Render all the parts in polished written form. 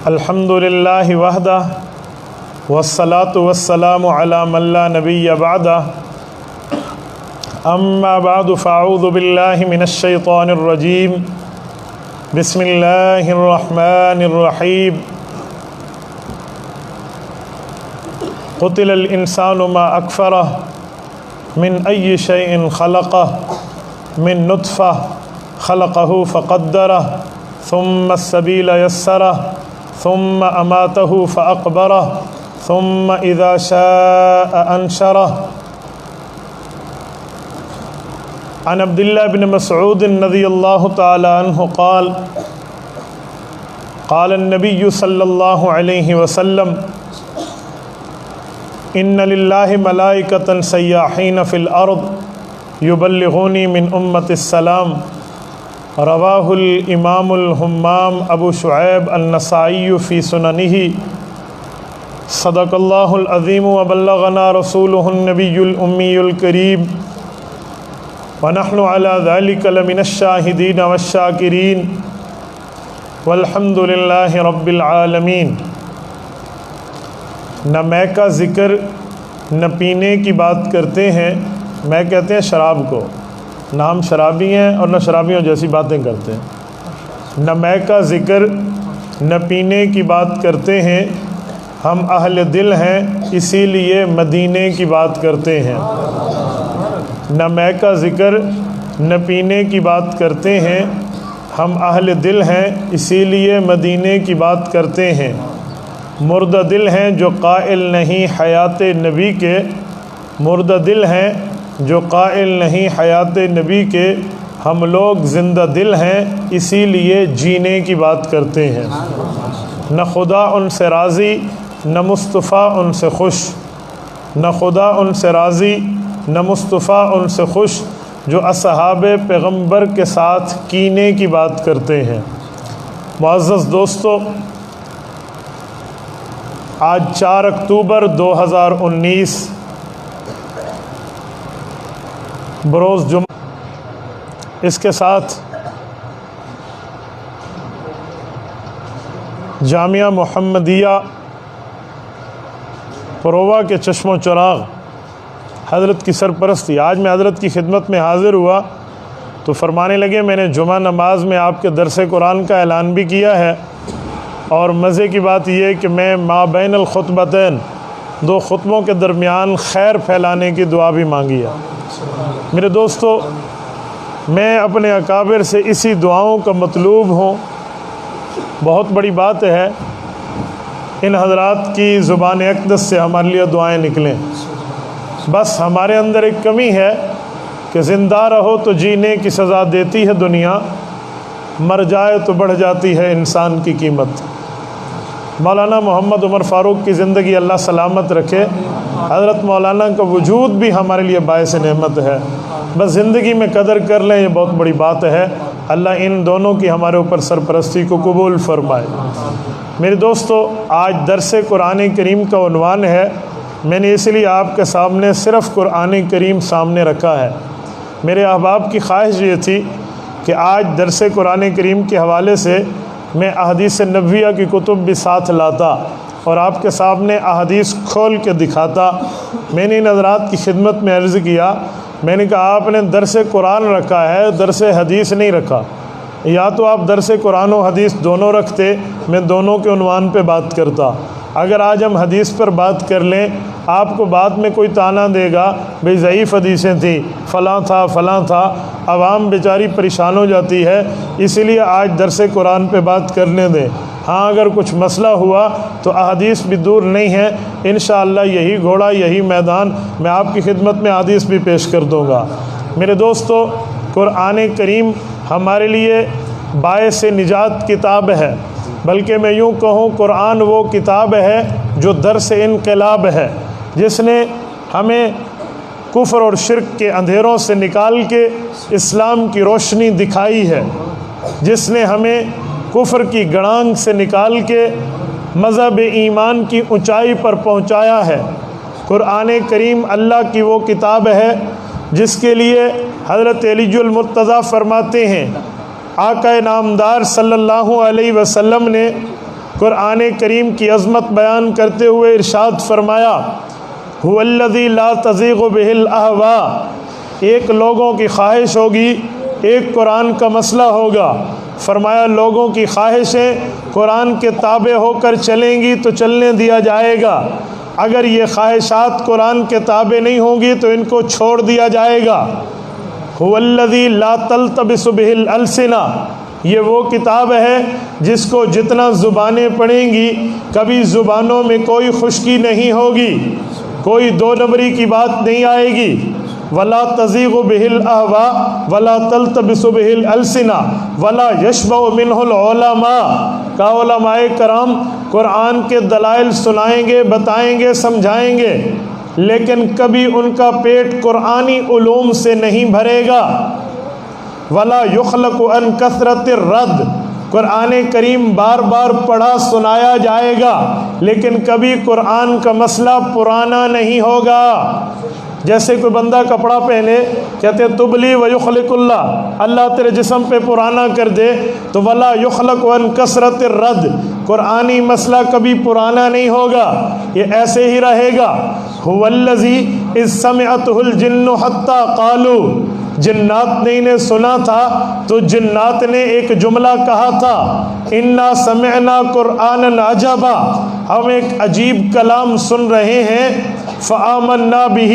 الحمد للہ وحدہ والصلاة والسلام علی من لا نبی بعدہ اما بعد فاعوذ باللہ من الشیطان الرجیم بسم اللہ الرحمن الرحیم قتل الانسان ما اکفرہ من ای شیء خلقہ من نطفہ خلقہ فقدرہ ثم السبیل یسرہ ثم اماتہ فاقبرہ ثم اذا شاء انشرہ۔ عن عبداللہ بن مسعود رضی اللہ تعالی عنہ قال قال النبی صلی اللہ علیہ وسلم ان للہ ملائکۃ سیاحین فی الارض یبلغونی من امت السلام۔ رواہ الامام الہمام ابو شعیب النسائی فی سننہ۔ صدق اللہ العظیم وبلغنا رسولہ النبی الامی الکریم ونحن علی ذلک لمن الشاہدین والشاکرین والحمد للہ رب العالمین۔ نہ میں کا ذکر نہ پینے کی بات کرتے ہیں، میں کہتے ہیں شراب کو، نہ ہم شرابی ہیں اور نہ شرابیوں جیسی باتیں کرتے ہیں۔ نہ میں کا ذکر نہ پینے کی بات کرتے ہیں، ہم اہل دل ہیں اسی لیے مدینے کی بات کرتے ہیں۔ نہ میں کا ذکر نہ پینے کی بات کرتے ہیں، ہم اہل دل ہیں اسی لیے مدینے کی بات کرتے ہیں۔ مردہ دل ہیں جو قائل نہیں حیات نبی کے، مردہ دل ہیں جو قائل نہیں حیات نبی کے، ہم لوگ زندہ دل ہیں اسی لیے جینے کی بات کرتے ہیں۔ نہ خدا ان سے راضی نہ مصطفیٰ ان سے خوش، نہ خدا ان سے راضی نہ مصطفیٰ ان سے خوش، جو اصحاب پیغمبر کے ساتھ کینے کی بات کرتے ہیں۔ معزز دوستو، آج 4 اکتوبر 2019 بروز جمعہ، اس کے ساتھ جامعہ محمدیہ پرووا کے چشم و چراغ حضرت کی سرپرستی، آج میں حضرت کی خدمت میں حاضر ہوا تو فرمانے لگے میں نے جمعہ نماز میں آپ کے درس قرآن کا اعلان بھی کیا ہے، اور مزے کی بات یہ ہے کہ میں ما بین الخطبتین، 2 خطبوں کے درمیان خیر پھیلانے کی دعا بھی مانگی ہے۔ میرے دوستو، میں اپنے اکابر سے اسی دعاؤں کا مطلوب ہوں۔ بہت بڑی بات ہے ان حضرات کی زبان اقدس سے ہمارے لیے دعائیں نکلیں۔ بس ہمارے اندر ایک کمی ہے کہ زندہ رہو تو جینے کی سزا دیتی ہے دنیا، مر جائے تو بڑھ جاتی ہے انسان کی قیمت۔ مولانا محمد عمر فاروق کی زندگی اللہ سلامت رکھے، حضرت مولانا کا وجود بھی ہمارے لیے باعث نعمت ہے۔ بس زندگی میں قدر کر لیں، یہ بہت بڑی بات ہے۔ اللہ ان دونوں کی ہمارے اوپر سرپرستی کو قبول فرمائے۔ میرے دوستو، آج درس قرآن کریم کا عنوان ہے، میں نے اس لیے آپ کے سامنے صرف قرآن کریم سامنے رکھا ہے۔ میرے احباب کی خواہش یہ تھی کہ آج درس قرآن کریم کے حوالے سے میں احادیث نبویہ کی کتب بھی ساتھ لاتا اور آپ کے سامنے احادیث کھول کے دکھاتا۔ میں نے ان حضرات کی خدمت میں عرض کیا، میں نے کہا آپ نے درس قرآن رکھا ہے، درس حدیث نہیں رکھا، یا تو آپ درس قرآن و حدیث دونوں رکھتے، میں دونوں کے عنوان پہ بات کرتا۔ اگر آج ہم حدیث پر بات کر لیں، آپ کو بعد میں کوئی طعنہ دے گا بھئی ضعیف حدیثیں تھیں، فلاں تھا فلاں تھا، عوام بیچاری پریشان ہو جاتی ہے، اسی لیے آج درس قرآن پہ بات کرنے دیں۔ ہاں اگر کچھ مسئلہ ہوا تو احادیث بھی دور نہیں ہے، انشاءاللہ یہی گھوڑا یہی میدان، میں آپ کی خدمت میں احادیث بھی پیش کر دوں گا۔ میرے دوستو، قرآن کریم ہمارے لیے باعث نجات کتاب ہے، بلکہ میں یوں کہوں قرآن وہ کتاب ہے جو درس انقلاب ہے، جس نے ہمیں کفر اور شرک کے اندھیروں سے نکال کے اسلام کی روشنی دکھائی ہے، جس نے ہمیں کفر کی گڑانگ سے نکال کے مذہب ایمان کی اونچائی پر پہنچایا ہے۔ قرآن کریم اللہ کی وہ کتاب ہے جس کے لیے حضرت علی المرتضیٰ فرماتے ہیں، آقا نامدار صلی اللہ علیہ وسلم نے قرآن کریم کی عظمت بیان کرتے ہوئے ارشاد فرمایا هو الذی لا تزیغ بہ الاہواء، ایک لوگوں کی خواہش ہوگی، ایک قرآن کا مسئلہ ہوگا، فرمایا لوگوں کی خواہشیں قرآن کے تابع ہو کر چلیں گی تو چلنے دیا جائے گا، اگر یہ خواہشات قرآن کے تابع نہیں ہوں گی تو ان کو چھوڑ دیا جائے گا۔ هو الذی لا تلتبس بہ الالسنہ، یہ وہ کتاب ہے جس کو جتنا زبانیں پڑھیں گی کبھی زبانوں میں کوئی خشکی نہیں ہوگی، کوئی دو نمبری کی بات نہیں آئے گی۔ ولا تزیغ بہ الاہواء ولا تلتبس بہ الالسنہ ولا یشبع منہ العلماء، کا علماء کرام قرآن کے دلائل سنائیں گے، بتائیں گے، سمجھائیں گے، لیکن کبھی ان کا پیٹ قرآنی علوم سے نہیں بھرے گا۔ ولا یخلق عن کثرت الرد، قرآن کریم بار بار پڑھا سنایا جائے گا لیکن کبھی قرآن کا مسئلہ پرانا نہیں ہوگا۔ جیسے کوئی بندہ کپڑا پہنے، کہتے ہیں تبلی و یخلق اللہ، اللہ تیرے جسم پہ پرانا کر دے، تو ولا یخلق عن کثرت الرد، قرآنی مسئلہ کبھی پرانا نہیں ہوگا، یہ ایسے ہی رہے گا۔ هو الذی اذ سمعتہ الجن حتی قالوا، جنات نے انہیں سنا تھا تو جنات نے ایک جملہ کہا تھا، انا سمعنا قرآنا عجبا، ہم ایک عجیب کلام سن رہے ہیں، فآمنا بہ،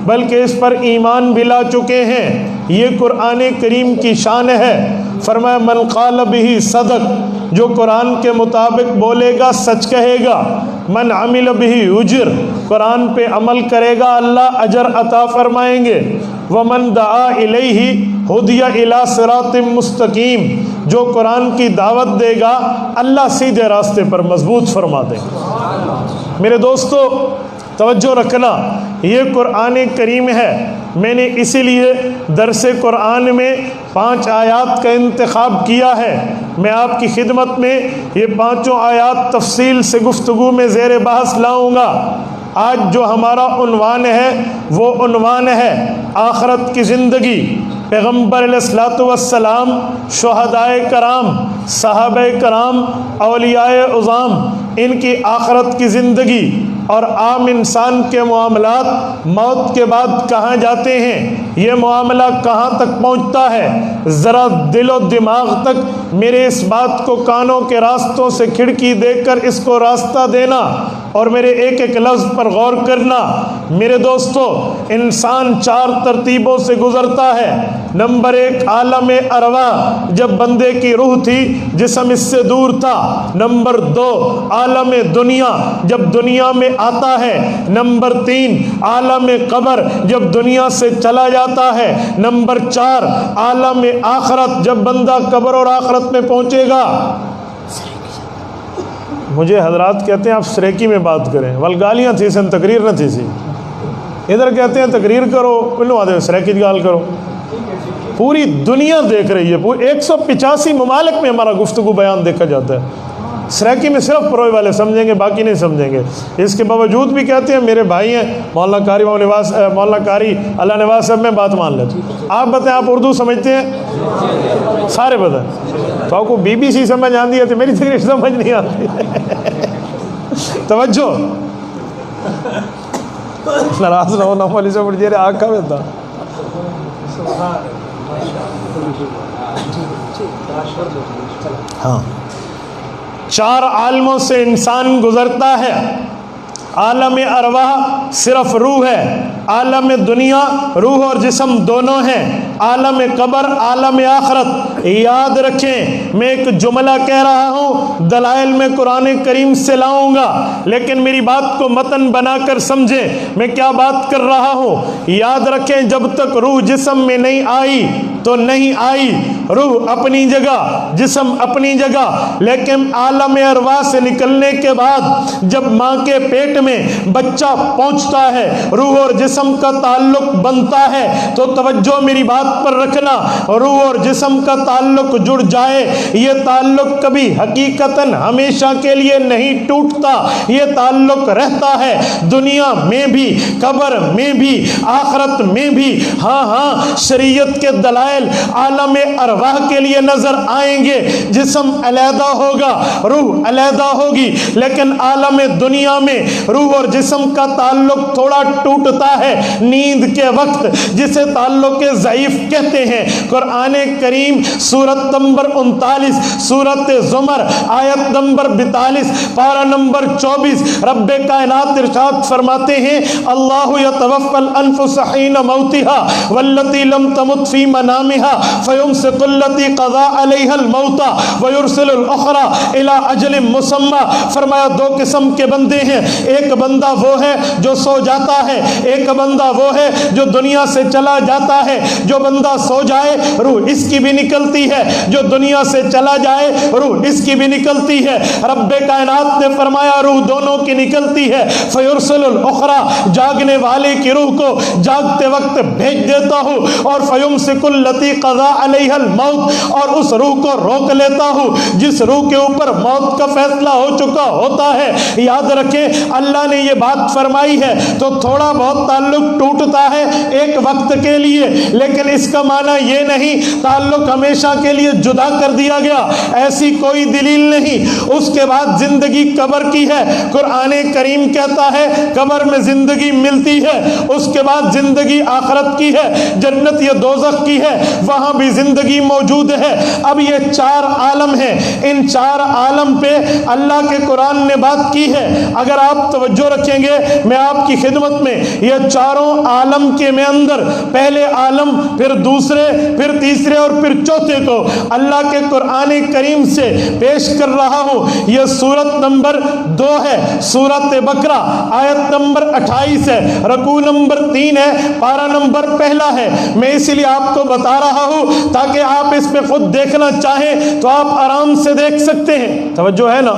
بلکہ اس پر ایمان بھی لا چکے ہیں۔ یہ قرآن کریم کی شان ہے۔ فرمایا من قال بہ صدق، جو قرآن کے مطابق بولے گا سچ کہے گا، من عمل بہ اجر، قرآن پہ عمل کرے گا اللہ اجر عطا فرمائیں گے، ومن دعا الیہ ہدی الی صراط مستقیم، جو قرآن کی دعوت دے گا اللہ سیدھے راستے پر مضبوط فرما دے گا۔ میرے دوستو توجہ رکھنا، یہ قرآن کریم ہے، میں نے اسی لیے درس قرآن میں 5 آیات کا انتخاب کیا ہے۔ میں آپ کی خدمت میں یہ 5 آیات تفصیل سے گفتگو میں زیر بحث لاؤں گا۔ آج جو ہمارا عنوان ہے وہ عنوان ہے آخرت کی زندگی۔ پیغمبر علیہ الصلوۃ والسلام، شہدائے کرام، صحابہ کرام، اولیاء عظام، ان کی آخرت کی زندگی اور عام انسان کے معاملات موت کے بعد کہاں جاتے ہیں، یہ معاملہ کہاں تک پہنچتا ہے، ذرا دل و دماغ تک میرے اس بات کو کانوں کے راستوں سے کھڑکی دے کر اس کو راستہ دینا اور میرے ایک ایک لفظ پر غور کرنا۔ میرے دوستو، انسان 4 ترتیبوں سے گزرتا ہے۔ نمبر 1 عالم ارواح، جب بندے کی روح تھی جسم اس سے دور تھا۔ نمبر 2 عالم دنیا، جب دنیا میں آتا ہے۔ نمبر 3 عالم قبر، جب دنیا سے چلا جاتا ہے۔ نمبر 4 عالم آخرت، جب بندہ قبر اور آخرت میں پہنچے گا۔ مجھے حضرات کہتے ہیں آپ سریکی میں بات کریں، ولگالیاں تھی سن تقریر نہ تھی سی، ادھر کہتے ہیں تقریر کرو، انہوں آدھے سریکی کی گال کرو۔ پوری دنیا دیکھ رہی ہے، 185 ممالک میں ہمارا گفتگو بیان دیکھا جاتا ہے۔ سریکی میں صرف پروئے والے سمجھیں گے، باقی نہیں سمجھیں گے۔ اس کے باوجود بھی کہتے ہیں میرے بھائی ہیں مولانا قاری مولانا قاری اللہ نواز صاحب، میں بات مان لیتا ہوں۔ آپ بتائیں، آپ اردو سمجھتے ہیں؟ سارے بتائیں۔ تو آپ کو BBC سمجھ آتی ہے تو میری تقریر سمجھ نہیں آتی۔ توجہ، ناراض نہ ہونا والی سے بڑھ جیرے آگ کا میں تھا۔ ہاں، 4 عالموں سے انسان گزرتا ہے۔ عالم ارواح صرف روح ہے، عالم دنیا روح اور جسم دونوں ہیں، عالم قبر، عالم آخرت۔ یاد رکھیں، میں ایک جملہ کہہ رہا ہوں، دلائل میں قرآن کریم سے لاؤں گا، لیکن میری بات کو متن بنا کر سمجھیں میں کیا بات کر رہا ہوں۔ یاد رکھیں، جب تک روح جسم میں نہیں آئی تو نہیں آئی، روح اپنی جگہ، جسم اپنی جگہ، لیکن عالم ارواح سے نکلنے کے بعد جب ماں کے پیٹ میں بچہ پہنچتا ہے، روح اور جسم کا تعلق بنتا ہے۔ تو توجہ میری بات بات پر رکھنا، روح اور جسم کا تعلق جڑ جائے، یہ تعلق کبھی حقیقتاً ہمیشہ کے لیے نہیں ٹوٹتا، یہ تعلق رہتا ہے دنیا میں بھی، قبر میں بھی، آخرت میں بھی۔ ہاں شریعت کے دلائل عالم ارواح کے لیے نظر آئیں گے، جسم علیحدہ ہوگا، روح علیحدہ ہوگی، لیکن عالم دنیا میں روح اور جسم کا تعلق تھوڑا ٹوٹتا ہے نیند کے وقت، جسے تعلق ضعیف کہتے ہیں۔ قرآن کریم سورت نمبر 39 سورت زمر آیت نمبر 42 پارہ نمبر 24 رب کائنات ارشاد فرماتے ہیں اللہ یتوفی الانفس حین موتها واللتی لم تمت فی منامها فیمسک التی قضا علیها الموت ویرسل الاخرى الی اجل مسمى۔ فرمایا دو قسم کے بندے ہیں، ایک بندہ وہ ہے جو سو جاتا ہے، ایک بندہ وہ ہے جو دنیا سے چلا جاتا ہے۔ جو بندہ سو جائے روح اس کی بھی نکلتی ہے، جو دنیا سے چلا جائے روح اس کی بھی نکلتی ہے۔ رب کائنات نے فرمایا روح دونوں کی نکلتی ہے، فیرسل الاخرى جاگنے والے کی روح کو جاگتے وقت بھیج دیتا ہوں، اور فیمسک التی قضا علیہا الموت، اور اس روح کو روک لیتا ہوں جس روح کے اوپر موت کا فیصلہ ہو چکا ہوتا ہے۔ یاد رکھیں اللہ نے یہ بات فرمائی ہے تو تھوڑا بہت تعلق ٹوٹتا ہے ایک وقت کے لیے، لیکن اس کا معنی یہ نہیں تعلق ہمیشہ کے لیے جدا کر دیا گیا، ایسی کوئی دلیل نہیں۔ اس کے بعد زندگی قبر کی ہے، قرآن کریم کہتا ہے قبر میں زندگی ملتی ہے، اس کے بعد زندگی آخرت کی ہے، جنت یا دوزخ کی ہے، وہاں بھی زندگی موجود ہے۔ اب یہ چار عالم ہیں، ان چار عالم پہ اللہ کے قرآن نے بات کی ہے۔ اگر آپ توجہ رکھیں گے میں آپ کی خدمت میں یہ چاروں عالم کے میں اندر پہلے عالم، پھر دوسرے، پھر تیسرے اور پھر چوتھے کو اللہ کے قرآن کریم سے پیش کر رہا ہوں۔ یہ سورت نمبر 2 ہے، سورت بقرہ آیت نمبر 28 ہے، رکوع نمبر 3 ہے، پارہ نمبر 1 ہے۔ میں اسی لیے آپ کو بتا رہا ہوں تاکہ آپ اس پہ خود دیکھنا چاہیں تو آپ آرام سے دیکھ سکتے ہیں۔ توجہ ہے نا؟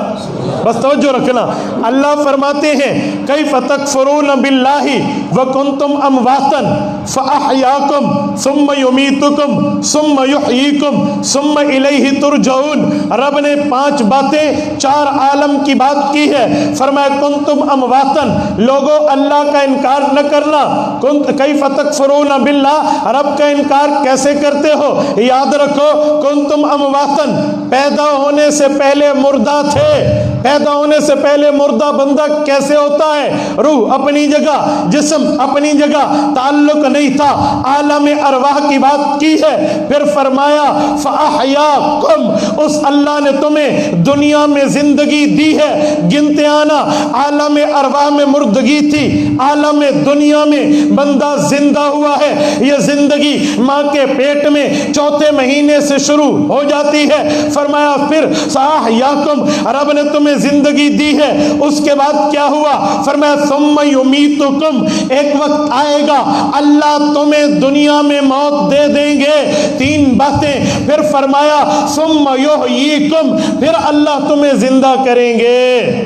بس توجہ رکھنا۔ اللہ فرماتے ہیں کیف تکفرون باللہ وکنتم امواتا فاحیاکم ثم یمیتکم ثم یحییکم ثم الیہ ترجعون۔ رب نے 5 باتیں 4 عالم کی بات کی ہے، فرمایا کنتم امواتا، لوگوں اللہ کا انکار نہ کرنا۔ کیف تکفرون باللہ، رب کا انکار کیسے کرتے ہو؟ یاد رکھو کنتم امواتا، پیدا ہونے سے پہلے مردہ تھے۔ پیدا ہونے سے پہلے مردہ بندہ کیسے ہوتا ہے؟ روح اپنی جگہ، جسم اپنی جگہ، تعلق نہیں تھا۔ عالم ارواح کی بات کی ہے، پھر فرمایا فاحیاکم، اس اللہ نے تمہیں دنیا میں زندگی دی ہے۔ گنتے آنا، عالم ارواح میں مردگی تھی، عالم دنیا میں بندہ زندہ ہوا ہے۔ یہ زندگی ماں کے پیٹ میں 4تھے مہینے سے شروع ہو جاتی ہے۔ فرمایا پھر فاحیاکم، رب نے تمہیں زندگی دی ہے۔ اس کے بعد کیا ہوا؟ فرمایا ثم یمیتکم، ایک وقت آئے گا اللہ تمہیں دنیا میں موت دے دیں گے۔ 3 باتیں، پھر فرمایا ثم یحییکم، پھر اللہ تمہیں زندہ کریں گے۔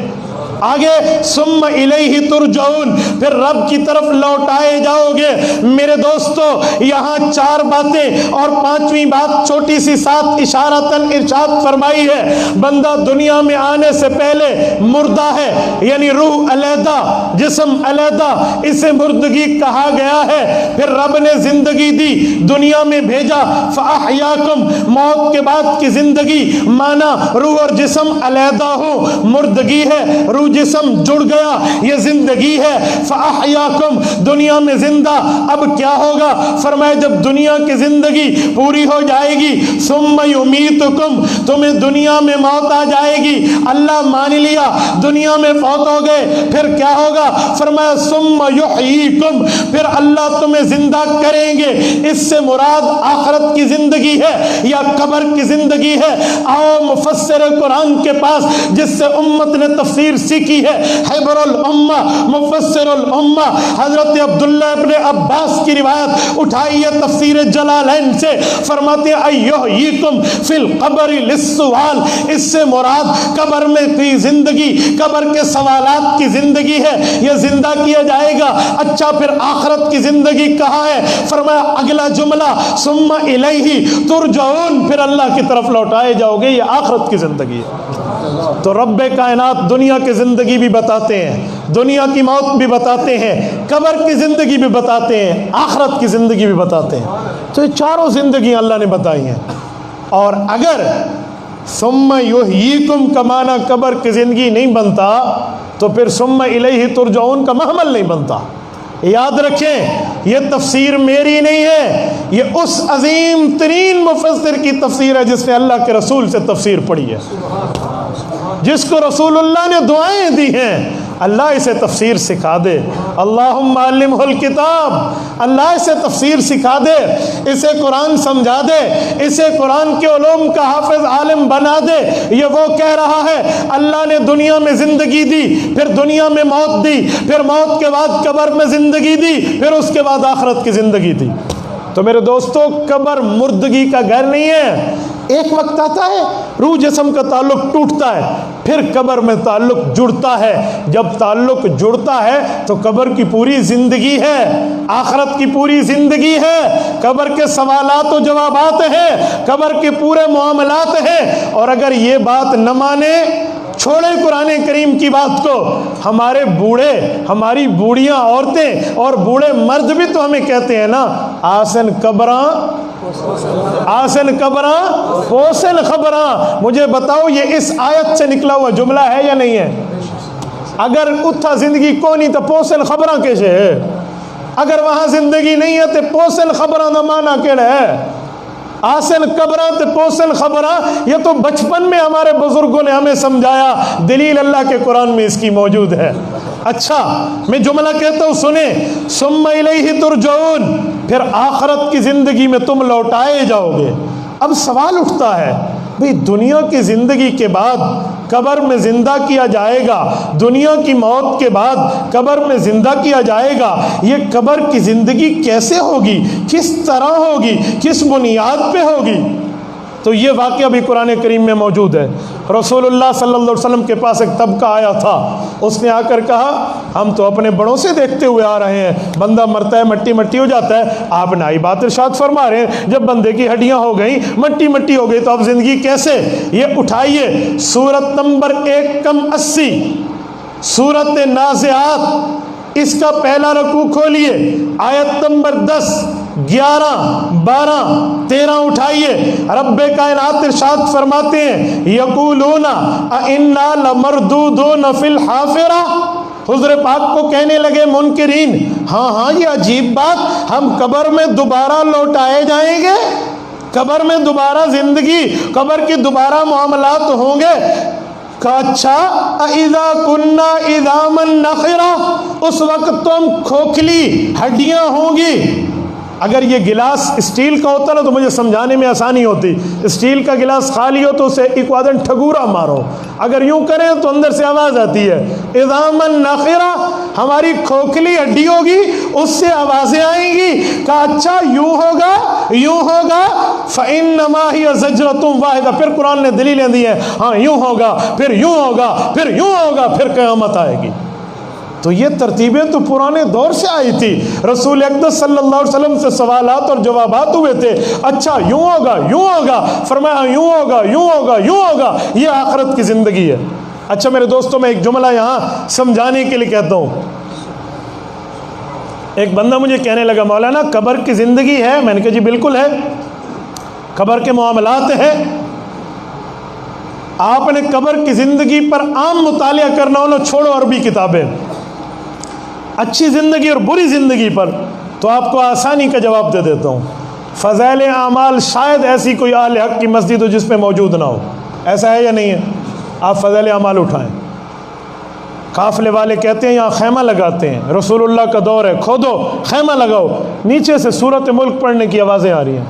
آگے ثم الیہ ترجعون، پھر رب کی طرف لوٹائے جاؤ گے۔ میرے دوستو یہاں 4 باتیں اور 5ویں بات چھوٹی سی ساتھ اشارتاً ارشاد فرمائی ہے۔ بندہ دنیا میں آنے سے پہلے مردہ ہے، یعنی روح علیحدہ، جسم علیحدہ، اسے مردگی کہا گیا ہے۔ پھر رب نے زندگی دی، دنیا میں بھیجا، فاحیاکم، موت کے بعد کی زندگی، مانا روح اور جسم علیحدہ ہو، مردگی ہے، روح جسم جڑ گیا، یہ زندگی ہے۔ فاحیاکم، دنیا میں زندہ۔ اب کیا ہوگا؟ فرمایا جب دنیا کی زندگی پوری ہو جائے گی، ثم یمیتکم، تمہیں دنیا میں موت آ جائے گی۔ اللہ مان لیا دنیا میں فوت ہو گئے، پھر کیا ہوگا؟ فرمایا ثم یحییکم، پھر اللہ تمہیں زندہ کریں گے۔ اس سے مراد آخرت کی زندگی ہے یا قبر کی زندگی ہے؟ آؤ مفسر قرآن کے پاس جس سے امت نے تفسیر سیکھی کی ہے حبر الامہ مفسر الامہ حضرت عبداللہ ابن عباس کی روایت اٹھائی ہے تفسیر جلالین سے، فرماتے ہیں ایحییکم فی القبر للسؤال، اس سے مراد قبر میں کی زندگی، قبر کے سوالات کی زندگی ہے، یہ زندہ کیا جائے گا۔ اچھا پھر آخرت کی زندگی کہاں ہے؟ فرمایا اگلا جملہ ثم الیہ ترجعون، پھر اللہ کی طرف لوٹائے جاؤ گے، یہ آخرت کی زندگی ہے۔ تو رب کائنات دنیا کی زندگی بھی بتاتے ہیں، دنیا کی موت بھی بتاتے ہیں، قبر کی زندگی بھی بتاتے ہیں، آخرت کی زندگی بھی بتاتے ہیں۔ تو یہ چاروں زندگیاں اللہ نے بتائی ہیں۔ اور اگر ثم یحییکم کا معنی قبر کی زندگی نہیں بنتا تو پھر ثم الیہ ترجعون کا محمل نہیں بنتا۔ یاد رکھیں یہ تفسیر میری نہیں ہے، یہ اس عظیم ترین مفسر کی تفسیر ہے جس نے اللہ کے رسول سے تفسیر پڑھی ہے، جس کو رسول اللہ نے دعائیں دی ہیں۔ اللہ اسے تفسیر سکھا دے، اللہم علمہ الکتاب، اللہ اسے تفسیر سکھا دے، اسے قرآن سمجھا دے، اسے قرآن کے علوم کا حافظ عالم بنا دے۔ یہ وہ کہہ رہا ہے اللہ نے دنیا میں زندگی دی، پھر دنیا میں موت دی، پھر موت کے بعد قبر میں زندگی دی، پھر اس کے بعد آخرت کی زندگی دی۔ تو میرے دوستو قبر مردگی کا گھر نہیں ہے، ایک وقت آتا ہے روح جسم کا تعلق ٹوٹتا ہے، پھر قبر میں تعلق جڑتا ہے۔ جب تعلق جڑتا ہے تو قبر کی پوری زندگی ہے، آخرت کی پوری زندگی ہے، قبر کے سوالات و جوابات ہیں، قبر کے پورے معاملات ہیں۔ اور اگر یہ بات نہ مانے، چھوڑے قرآن کریم کی بات کو، ہمارے بوڑھے، ہماری بوڑھیاں عورتیں اور بوڑھے مرد بھی تو ہمیں کہتے ہیں نا آسن قبراں آسن قبراں پوسن خبراں۔ مجھے بتاؤ یہ اس آیت سے نکلا ہوا جملہ ہے یا نہیں ہے؟ اگر اتھا زندگی کو نہیں تو پوسن خبراں کیسے ہے؟ اگر وہاں زندگی نہیں ہے تو پوسن خبراں نہ مانا کیڑا ہے؟ آسن قبراں تے پوسن خبراں، یہ تو بچپن میں ہمارے بزرگوں نے ہمیں سمجھایا، دلیل اللہ کے قرآن میں اس کی موجود ہے۔ اچھا میں جملہ کہتا ہوں سنیں، ثم الیہ ترجعون، پھر آخرت کی زندگی میں تم لوٹائے جاؤ گے۔ اب سوال اٹھتا ہے بھئی دنیا کی زندگی کے بعد قبر میں زندہ کیا جائے گا، دنیا کی موت کے بعد قبر میں زندہ کیا جائے گا، یہ قبر کی زندگی کیسے ہوگی، کس طرح ہوگی، کس بنیاد پہ ہوگی؟ تو یہ واقعہ بھی قرآن کریم میں موجود ہے۔ رسول اللہ صلی اللہ علیہ وسلم کے پاس ایک طبقہ آیا تھا، اس نے آ کر کہا ہم تو اپنے بڑوں سے دیکھتے ہوئے آ رہے ہیں بندہ مرتا ہے مٹی مٹی ہو جاتا ہے، آپ نئی بات ارشاد فرما رہے ہیں جب بندے کی ہڈیاں ہو گئیں مٹی مٹی ہو گئی تو اب زندگی کیسے؟ یہ اٹھائیے سورت نمبر 180 سورت نازعات، اس کا پہلا رکوع کھولیے، آیت نمبر 10 11 12 13 اٹھائیے۔ رب کائنات ارشاد فرماتے ہیں یقولون انا لمردودون فی الحافرہ، حضور پاک کو کہنے لگے منکرین ہاں یہ عجیب بات، ہم قبر میں دوبارہ لوٹائے جائیں گے، قبر میں دوبارہ زندگی، قبر کی دوبارہ معاملات ہوں گے۔ کہا اچھا اذا کننا عظاما نخرہ، اس وقت تو ہم کھوکھلی ہڈیاں ہوں گی۔ اگر یہ گلاس اسٹیل کا ہوتا نا تو مجھے سمجھانے میں آسانی ہوتی، اسٹیل کا گلاس خالی ہو تو اسے ایک وادن ٹھگورا مارو، اگر یوں کریں تو اندر سے آواز آتی ہے عظاما نخرہ، ہماری کھوکھلی ہڈی ہوگی اس سے آوازیں آئیں گی۔ کہا اچھا یوں ہوگا فإنما ہی زجرۃ واحدہ، پھر قرآن نے دلیلیں دی ہیں ہاں یوں ہوگا، پھر یوں ہوگا، پھر یوں ہوگا، پھر قیامت آئے گی۔ تو یہ ترتیبیں تو پرانے دور سے آئی تھی، رسول اقدس صلی اللہ علیہ وسلم سے سوالات اور جوابات ہوئے تھے، اچھا یوں ہوگا، فرمایا یوں ہوگا، یہ آخرت کی زندگی ہے۔ اچھا میرے دوستوں میں ایک جملہ یہاں سمجھانے کے لیے کہتا ہوں، ایک بندہ مجھے کہنے لگا مولانا قبر کی زندگی ہے، میں نے کہا جی بالکل ہے، قبر کے معاملات ہیں، آپ نے قبر کی زندگی پر عام مطالعہ کرنا ہو نا چھوڑو عربی کتابیں، اچھی زندگی اور بری زندگی پر تو آپ کو آسانی کا جواب دے دیتا ہوں۔ فضائل اعمال شاید ایسی کوئی اہل حق کی مسجد ہو جس میں موجود نہ ہو، ایسا ہے یا نہیں ہے؟ آپ فضائل اعمال اٹھائیں، قافلے والے کہتے ہیں یہاں خیمہ لگاتے ہیں، رسول اللہ کا دور ہے، کھودو خیمہ لگاؤ، نیچے سے سورۃ ملک پڑھنے کی آوازیں آ رہی ہیں،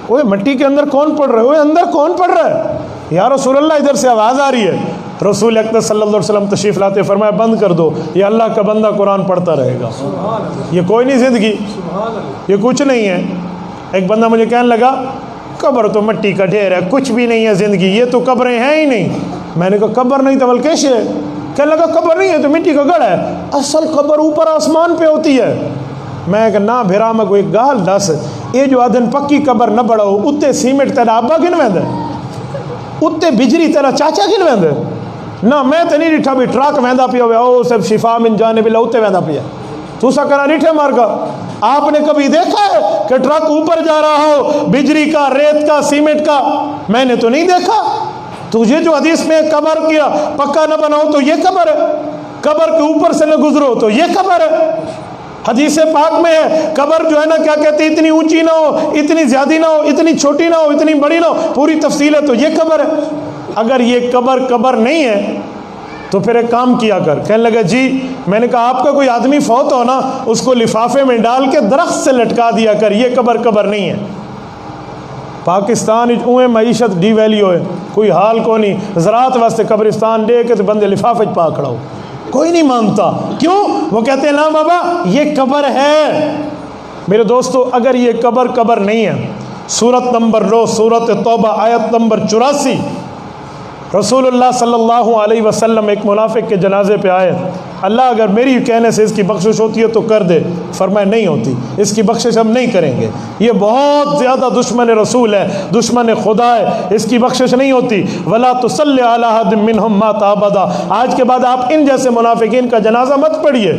اوے مٹی کے اندر کون پڑھ رہا ہے، اوے اندر کون پڑھ رہا ہے، یا رسول اللہ ادھر سے آواز آ رہی ہے، رسول اکرم صلی اللہ علیہ وسلم تشریف لاتے فرمایا بند کر دو، یہ اللہ کا بندہ قرآن پڑھتا رہے گا، یہ کوئی نہیں زندگی، یہ کچھ نہیں ہے۔ ایک بندہ مجھے کہنے لگا قبر تو مٹی کا ڈھیر ہے، کچھ بھی نہیں ہے زندگی، یہ تو قبریں ہیں ہی نہیں۔ میں نے کہا قبر نہیں تو بلکہ کیسے ہے؟ کہنے لگا قبر نہیں ہے تو مٹی کا گڑھ ہے، اصل قبر اوپر آسمان پہ ہوتی ہے۔ میں کہا نہ بھرا میں کوئی گال دس، یہ جو آدھن پکی قبر نہ بڑھو اتنے سیمنٹ تیرا ابا گن ویندے، اتنے بجری تیرا چاچا گن ویندے، نہ میں تو نہیں ڈٹھا بھی ٹرک ویندا پیا ہوا او سب شفا من جانب اللہ اتنے ویندا پیا، تو سا کرا ڈٹھے مار کا۔ آپ نے کبھی دیکھا ہے کہ ٹرک اوپر جا رہا ہو بجری کا، ریت کا، سیمنٹ کا؟ میں نے تو نہیں دیکھا۔ تجھے جو حدیث میں قبر کیا پکا نہ بناؤ تو یہ قبر ہے، قبر کے اوپر سے نہ گزرو تو یہ قبر ہے۔ حدیث پاک میں ہے قبر جو ہے نا کیا کہتے ہیں، اتنی اونچی نہ ہو، اتنی زیادہ نہ ہو، اتنی چھوٹی نہ ہو، اتنی بڑی نہ ہو، پوری تفصیل ہے تو یہ قبر ہے۔ اگر یہ قبر نہیں ہے تو پھر ایک کام کیا کر۔ کہنے لگا جی، میں نے کہا آپ کا کوئی آدمی فوت ہو نا اس کو لفافے میں ڈال کے درخت سے لٹکا دیا کر، یہ قبر نہیں ہے۔ پاکستان اوے معیشت ڈی ویلی ہوئے، کوئی حال کو نہیں، زراعت واسطے قبرستان دے کے تو بندے لفافے پا کھڑا ہو، کوئی نہیں مانتا۔ کیوں؟ وہ کہتے ہیں نا بابا یہ قبر ہے۔ میرے دوستو اگر یہ قبر نہیں ہے، سورت نمبر 9 سورت توبہ آیت نمبر 84، رسول اللہ صلی اللہ علیہ وسلم ایک منافق کے جنازے پہ آئے، اللہ اگر میری کہنے سے اس کی بخشش ہوتی ہے تو کر دے، فرمائے نہیں ہوتی، اس کی بخشش ہم نہیں کریں گے، یہ بہت زیادہ دشمن رسول ہے، دشمن خدا ہے، اس کی بخشش نہیں ہوتی۔ ولا تصلی علی احد منہم مات ابدا، آج کے بعد آپ ان جیسے منافقین کا جنازہ مت پڑھیے۔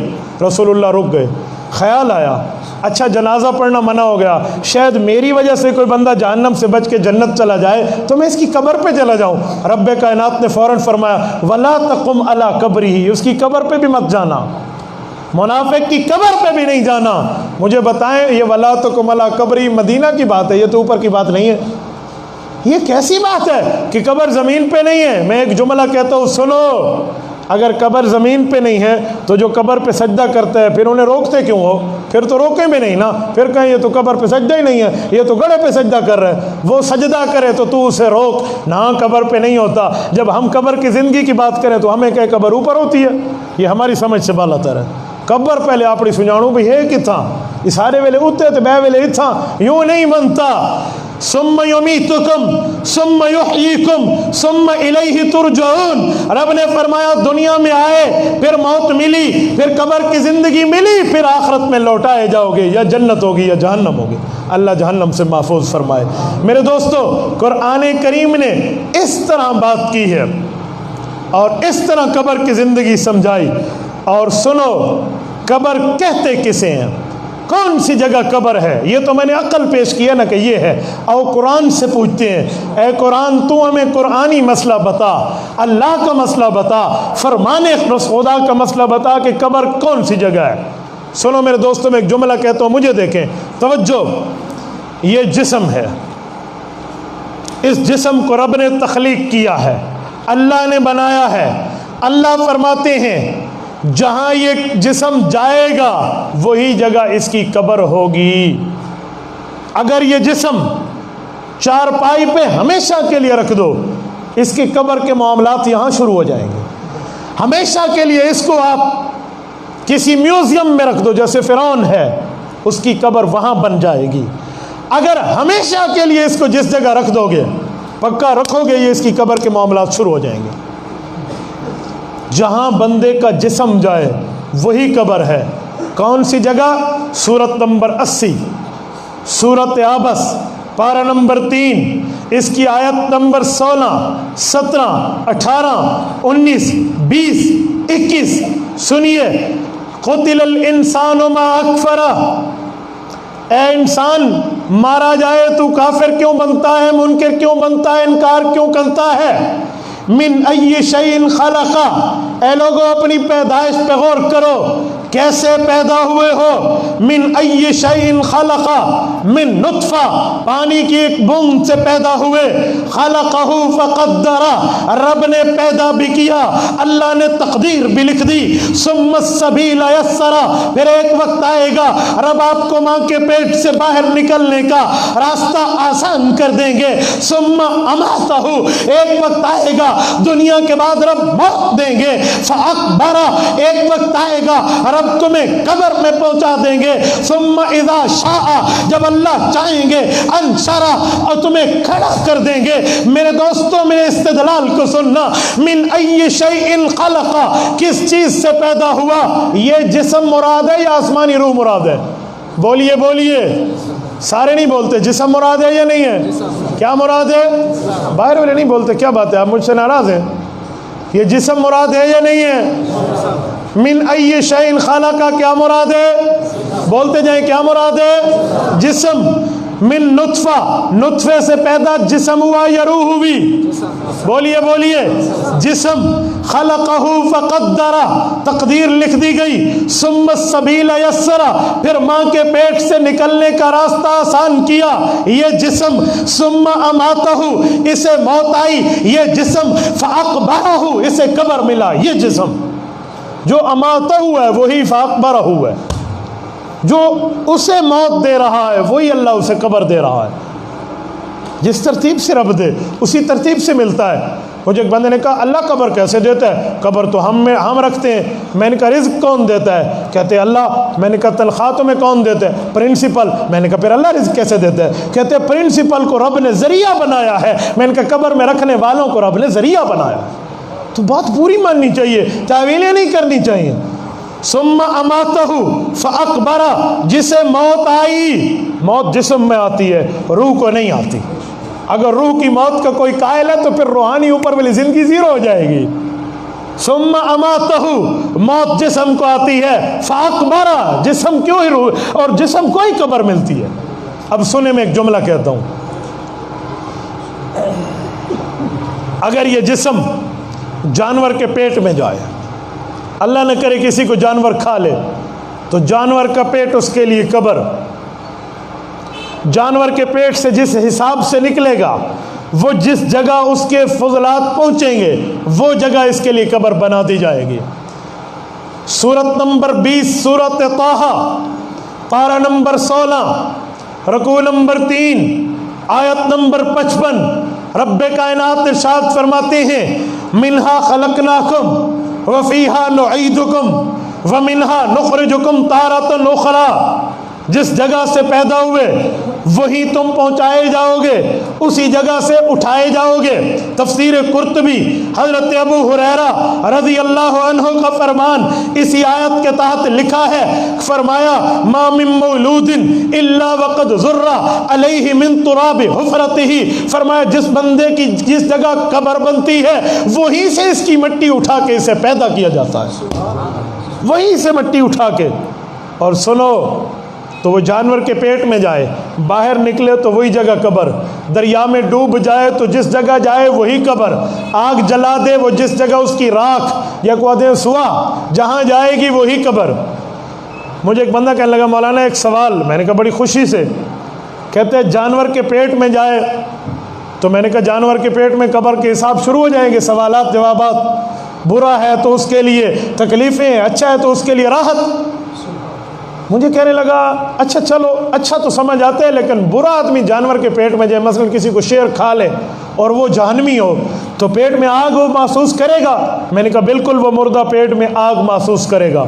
رسول اللہ رک گئے، خیال آیا اچھا جنازہ پڑھنا منع ہو گیا، شاید میری وجہ سے کوئی بندہ جہنم سے بچ کے جنت چلا جائے تو میں اس کی قبر پہ چلا جاؤں۔ رب کائنات نے فوراً فرمایا ولا تقم علی قبرہ، اس کی قبر پہ بھی مت جانا، منافق کی قبر پہ بھی نہیں جانا۔ مجھے بتائیں یہ ولا تقم علی قبرہ مدینہ کی بات ہے، یہ تو اوپر کی بات نہیں ہے۔ یہ کیسی بات ہے کہ قبر زمین پہ نہیں ہے؟ میں ایک جملہ کہتا ہوں سنو، اگر قبر زمین پہ نہیں ہے تو جو قبر پہ سجدہ کرتا ہے پھر انہیں روکتے کیوں ہو؟ پھر تو روکیں بھی نہیں نا، پھر کہیں یہ تو قبر پہ سجدہ ہی نہیں ہے، یہ تو گڑھے پہ سجدہ کر رہے ہیں، وہ سجدہ کرے تو اسے روک نہ، قبر پہ نہیں ہوتا۔ جب ہم قبر کی زندگی کی بات کریں تو ہمیں کہ قبر اوپر ہوتی ہے، یہ ہماری سمجھ سے بالا تر ہے۔ قبر پہلے اپنی سنجاڑوں بھی ہے کتھا، اس سارے ویلے اتنے تو بے ویلے اتھا، یوں نہیں بنتا۔ ثم یمیتکم ثم یحییکم ثم الیہ ترجعون، رب نے فرمایا دنیا میں آئے، پھر موت ملی، پھر قبر کی زندگی ملی، پھر آخرت میں لوٹائے جاؤ گے، یا جنت ہوگی یا جہنم ہوگی، اللہ جہنم سے محفوظ فرمائے۔ میرے دوستو قرآن کریم نے اس طرح بات کی ہے اور اس طرح قبر کی زندگی سمجھائی۔ اور سنو قبر کہتے کسے ہیں، کون سی جگہ قبر ہے؟ یہ تو میں نے عقل پیش کیا نا کہ یہ ہے، اور قرآن سے پوچھتے ہیں اے قرآن تو ہمیں قرآنی مسئلہ بتا، اللہ کا مسئلہ بتا، فرمان خدا کا مسئلہ بتا کہ قبر کون سی جگہ ہے۔ سنو میرے دوستوں، میں ایک جملہ کہتا ہوں، مجھے دیکھیں توجہ، یہ جسم ہے، اس جسم کو رب نے تخلیق کیا ہے، اللہ نے بنایا ہے۔ اللہ فرماتے ہیں جہاں یہ جسم جائے گا وہی جگہ اس کی قبر ہوگی۔ اگر یہ جسم چارپائی پہ ہمیشہ کے لیے رکھ دو، اس کی قبر کے معاملات یہاں شروع ہو جائیں گے۔ ہمیشہ کے لیے اس کو آپ کسی میوزیم میں رکھ دو، جیسے فرعون ہے، اس کی قبر وہاں بن جائے گی۔ اگر ہمیشہ کے لیے اس کو جس جگہ رکھ دو گے، پکا رکھو گے، یہ اس کی قبر کے معاملات شروع ہو جائیں گے۔ جہاں بندے کا جسم جائے وہی قبر ہے۔ کون سی جگہ؟ سورت نمبر 80 سورت عبس پارہ نمبر 3، اس کی آیت نمبر 16 17 18 19 20 21 سنیے۔ قتل الانسان ما اکفرہ، اے انسان مارا جائے تو کافر کیوں بنتا ہے، منکر کیوں بنتا ہے، انکار کیوں کرتا ہے؟ من ای شیء خلقہ، اے لوگوں اپنی پیدائش پہ غور کرو، کیسے پیدا ہوئے ہو؟ من ای شیء خلقہ، من نطفہ، پانی کی ایک بوند سے پیدا ہوئے، خلقہ فقدرہ، رب نے پیدا بھی کیا، اللہ نے تقدیر بھی لکھ دی، ثم السبیل یسرہ، پھر ایک وقت آئے گا رب آپ کو ماں کے پیٹ سے باہر نکلنے کا راستہ آسان کر دیں گے، ثم اماتہ، ایک وقت آئے گا دنیا کے بعد رب موت دیں گے، فاقبرہ ایک وقت آئے گا رب تمہیں قبر میں پہنچا دیں گے، ثم اذا شاء جب اللہ چاہیں گے انشرہ اور تمہیں کھڑا کر دیں گے۔ میرے دوستوں میرے استدلال کو سننا، من ای شیء خلق کس چیز سے پیدا ہوا، یہ جسم مراد ہے یا آسمانی روح مراد ہے؟ بولیے بولیے، سارے نہیں بولتے، جسم مراد ہے یا نہیں ہے؟ کیا مراد ہے؟ باہر والے نہیں بولتے، کیا بات ہے آپ مجھ سے ناراض ہیں؟ یہ جسم مراد ہے یا نہیں ہے؟ من ای شیء خلق کیا مراد ہے؟ بولتے جائیں کیا مراد ہے؟ جسم۔ من نطفہ نطفے سے پیدا جسم ہوا یا روح ہوئی؟ بولیے بولیے، جسم۔ خلقہ فقدرہ تقدیر لکھ دی گئی، ثم السبیل یسرہ پھر ماں کے پیٹ سے نکلنے کا راستہ آسان کیا، یہ جسم۔ ثم اماتہ اسے موت آئی، یہ جسم۔ فاقبرہ اسے قبر ملا، یہ جسم۔ جو اماتہ ہے وہی فاقبرہ ہے، جو اسے موت دے رہا ہے وہی اللہ اسے قبر دے رہا ہے۔ جس ترتیب سے رب دے اسی ترتیب سے ملتا ہے۔ مجھے ایک بندے نے کہا اللہ قبر کیسے دیتا ہے؟ قبر تو ہم رکھتے ہیں۔ میں نے کہا رزق کون دیتا ہے؟ کہتے ہیں اللہ۔ میں نے کہا تنخواہ تمہیں کون دیتا ہے؟ پرنسپل۔ میں نے کہا پھر اللہ رزق کیسے دیتا ہے؟ کہتے ہیں پرنسپل کو رب نے ذریعہ بنایا ہے۔ میں نے کہا قبر میں رکھنے والوں کو رب نے ذریعہ بنایا ہے۔ تو بات پوری ماننی چاہیے، تعویلیں نہیں کرنی چاہیے۔ ثم اماتہ فاقبرہ جسے موت آئی، موت جسم میں آتی ہے روح کو نہیں آتی۔ اگر روح کی موت کا کوئی قائل ہے تو پھر روحانی اوپر والی زندگی زیرو ہو جائے گی۔ ثم اماتہ موت جسم کو آتی ہے، فاقبرہ جسم کیوں ہی روح اور جسم کو ہی قبر ملتی ہے۔ اب سنیں میں ایک جملہ کہتا ہوں، اگر یہ جسم جانور کے پیٹ میں جائے، اللہ نہ کرے کسی کو جانور کھا لے، تو جانور کا پیٹ اس کے لیے قبر۔ جانور کے پیٹ سے جس حساب سے نکلے گا، وہ جس جگہ اس کے فضلات پہنچیں گے وہ جگہ اس کے لیے قبر بنا دی جائے گی۔ سورت نمبر 20 سورت طٰہٰ، پارہ نمبر 16، رکوع نمبر 3، آیت نمبر 55، رب کائنات ارشاد فرماتے ہیں منہا خلقناکم وفیہا نعیدکم ومنہا نخرجکم تارۃ اخری۔ جس جگہ سے پیدا ہوئے وہی تم پہنچائے جاؤ گے، اسی جگہ سے اٹھائے جاؤ گے۔ تفسیر قرطبی حضرت ابو ہریرہ رضی اللہ عنہ کا فرمان اسی آیت کے تحت لکھا ہے، فرمایا ما من مولود الا وقد ذر علیہ من تراب حفرتہ، فرمایا جس بندے کی جس جگہ قبر بنتی ہے وہیں سے اس کی مٹی اٹھا کے اسے پیدا کیا جاتا ہے، وہیں سے مٹی اٹھا کے۔ اور سنو، تو وہ جانور کے پیٹ میں جائے، باہر نکلے تو وہی جگہ قبر، دریا میں ڈوب جائے تو جس جگہ جائے وہی قبر، آگ جلا دے وہ جس جگہ اس کی راکھ یا کو دیں سوا جہاں جائے گی وہی قبر۔ مجھے ایک بندہ کہنے لگا مولانا ایک سوال، میں نے کہا بڑی خوشی سے، کہتے ہیں جانور کے پیٹ میں جائے، تو میں نے کہا جانور کے پیٹ میں قبر کے حساب شروع ہو جائیں گے، سوالات جوابات، برا ہے تو اس کے لیے تکلیفیں، اچھا ہے تو اس کے لیے راحت۔ مجھے کہنے لگا اچھا چلو اچھا تو سمجھ آتے ہیں، لیکن برا آدمی جانور کے پیٹ میں جائے، مثلا کسی کو شیر کھا لے اور وہ جہنمی ہو تو پیٹ میں آگ وہ محسوس کرے گا؟ میں نے کہا بالکل وہ مردہ پیٹ میں آگ محسوس کرے گا۔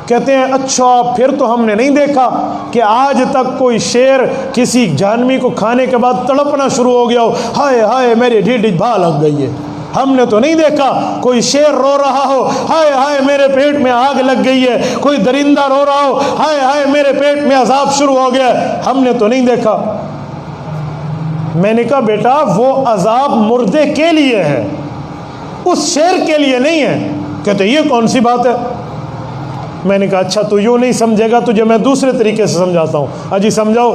کہتے ہیں اچھا پھر تو ہم نے نہیں دیکھا کہ آج تک کوئی شیر کسی جہنمی کو کھانے کے بعد تڑپنا شروع ہو گیا ہو، ہائے ہائے میری ڈھیڈ بھا لگ گئی ہے۔ ہم نے تو نہیں دیکھا کوئی شیر رو رہا ہو، ہائے ہائے میرے پیٹ میں آگ لگ گئی ہے، کوئی درندہ رو رہا ہو، ہائے ہائے میرے پیٹ میں عذاب شروع ہو گیا ہے، ہم نے تو نہیں دیکھا۔ میں نے کہا بیٹا وہ عذاب مردے کے لیے ہے، اس شیر کے لیے نہیں ہے۔ کہتے یہ کون سی بات ہے؟ میں نے کہا اچھا تو یوں نہیں سمجھے گا، تجھے میں دوسرے طریقے سے سمجھاتا ہوں۔ اجی سمجھاؤ۔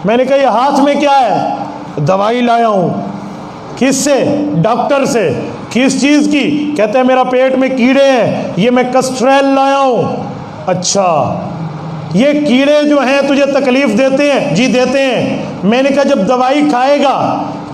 میں نے کہا یہ ہاتھ میں کیا ہے؟ دوائی لایا ہوں۔ کس سے؟ ڈاکٹر سے۔ کس چیز کی؟ کہتے ہیں میرا پیٹ میں کیڑے ہیں، یہ میں کسٹریل لایا ہوں۔ اچھا یہ کیڑے جو ہیں تجھے تکلیف دیتے ہیں؟ جی دیتے ہیں۔ میں نے کہا جب دوائی کھائے گا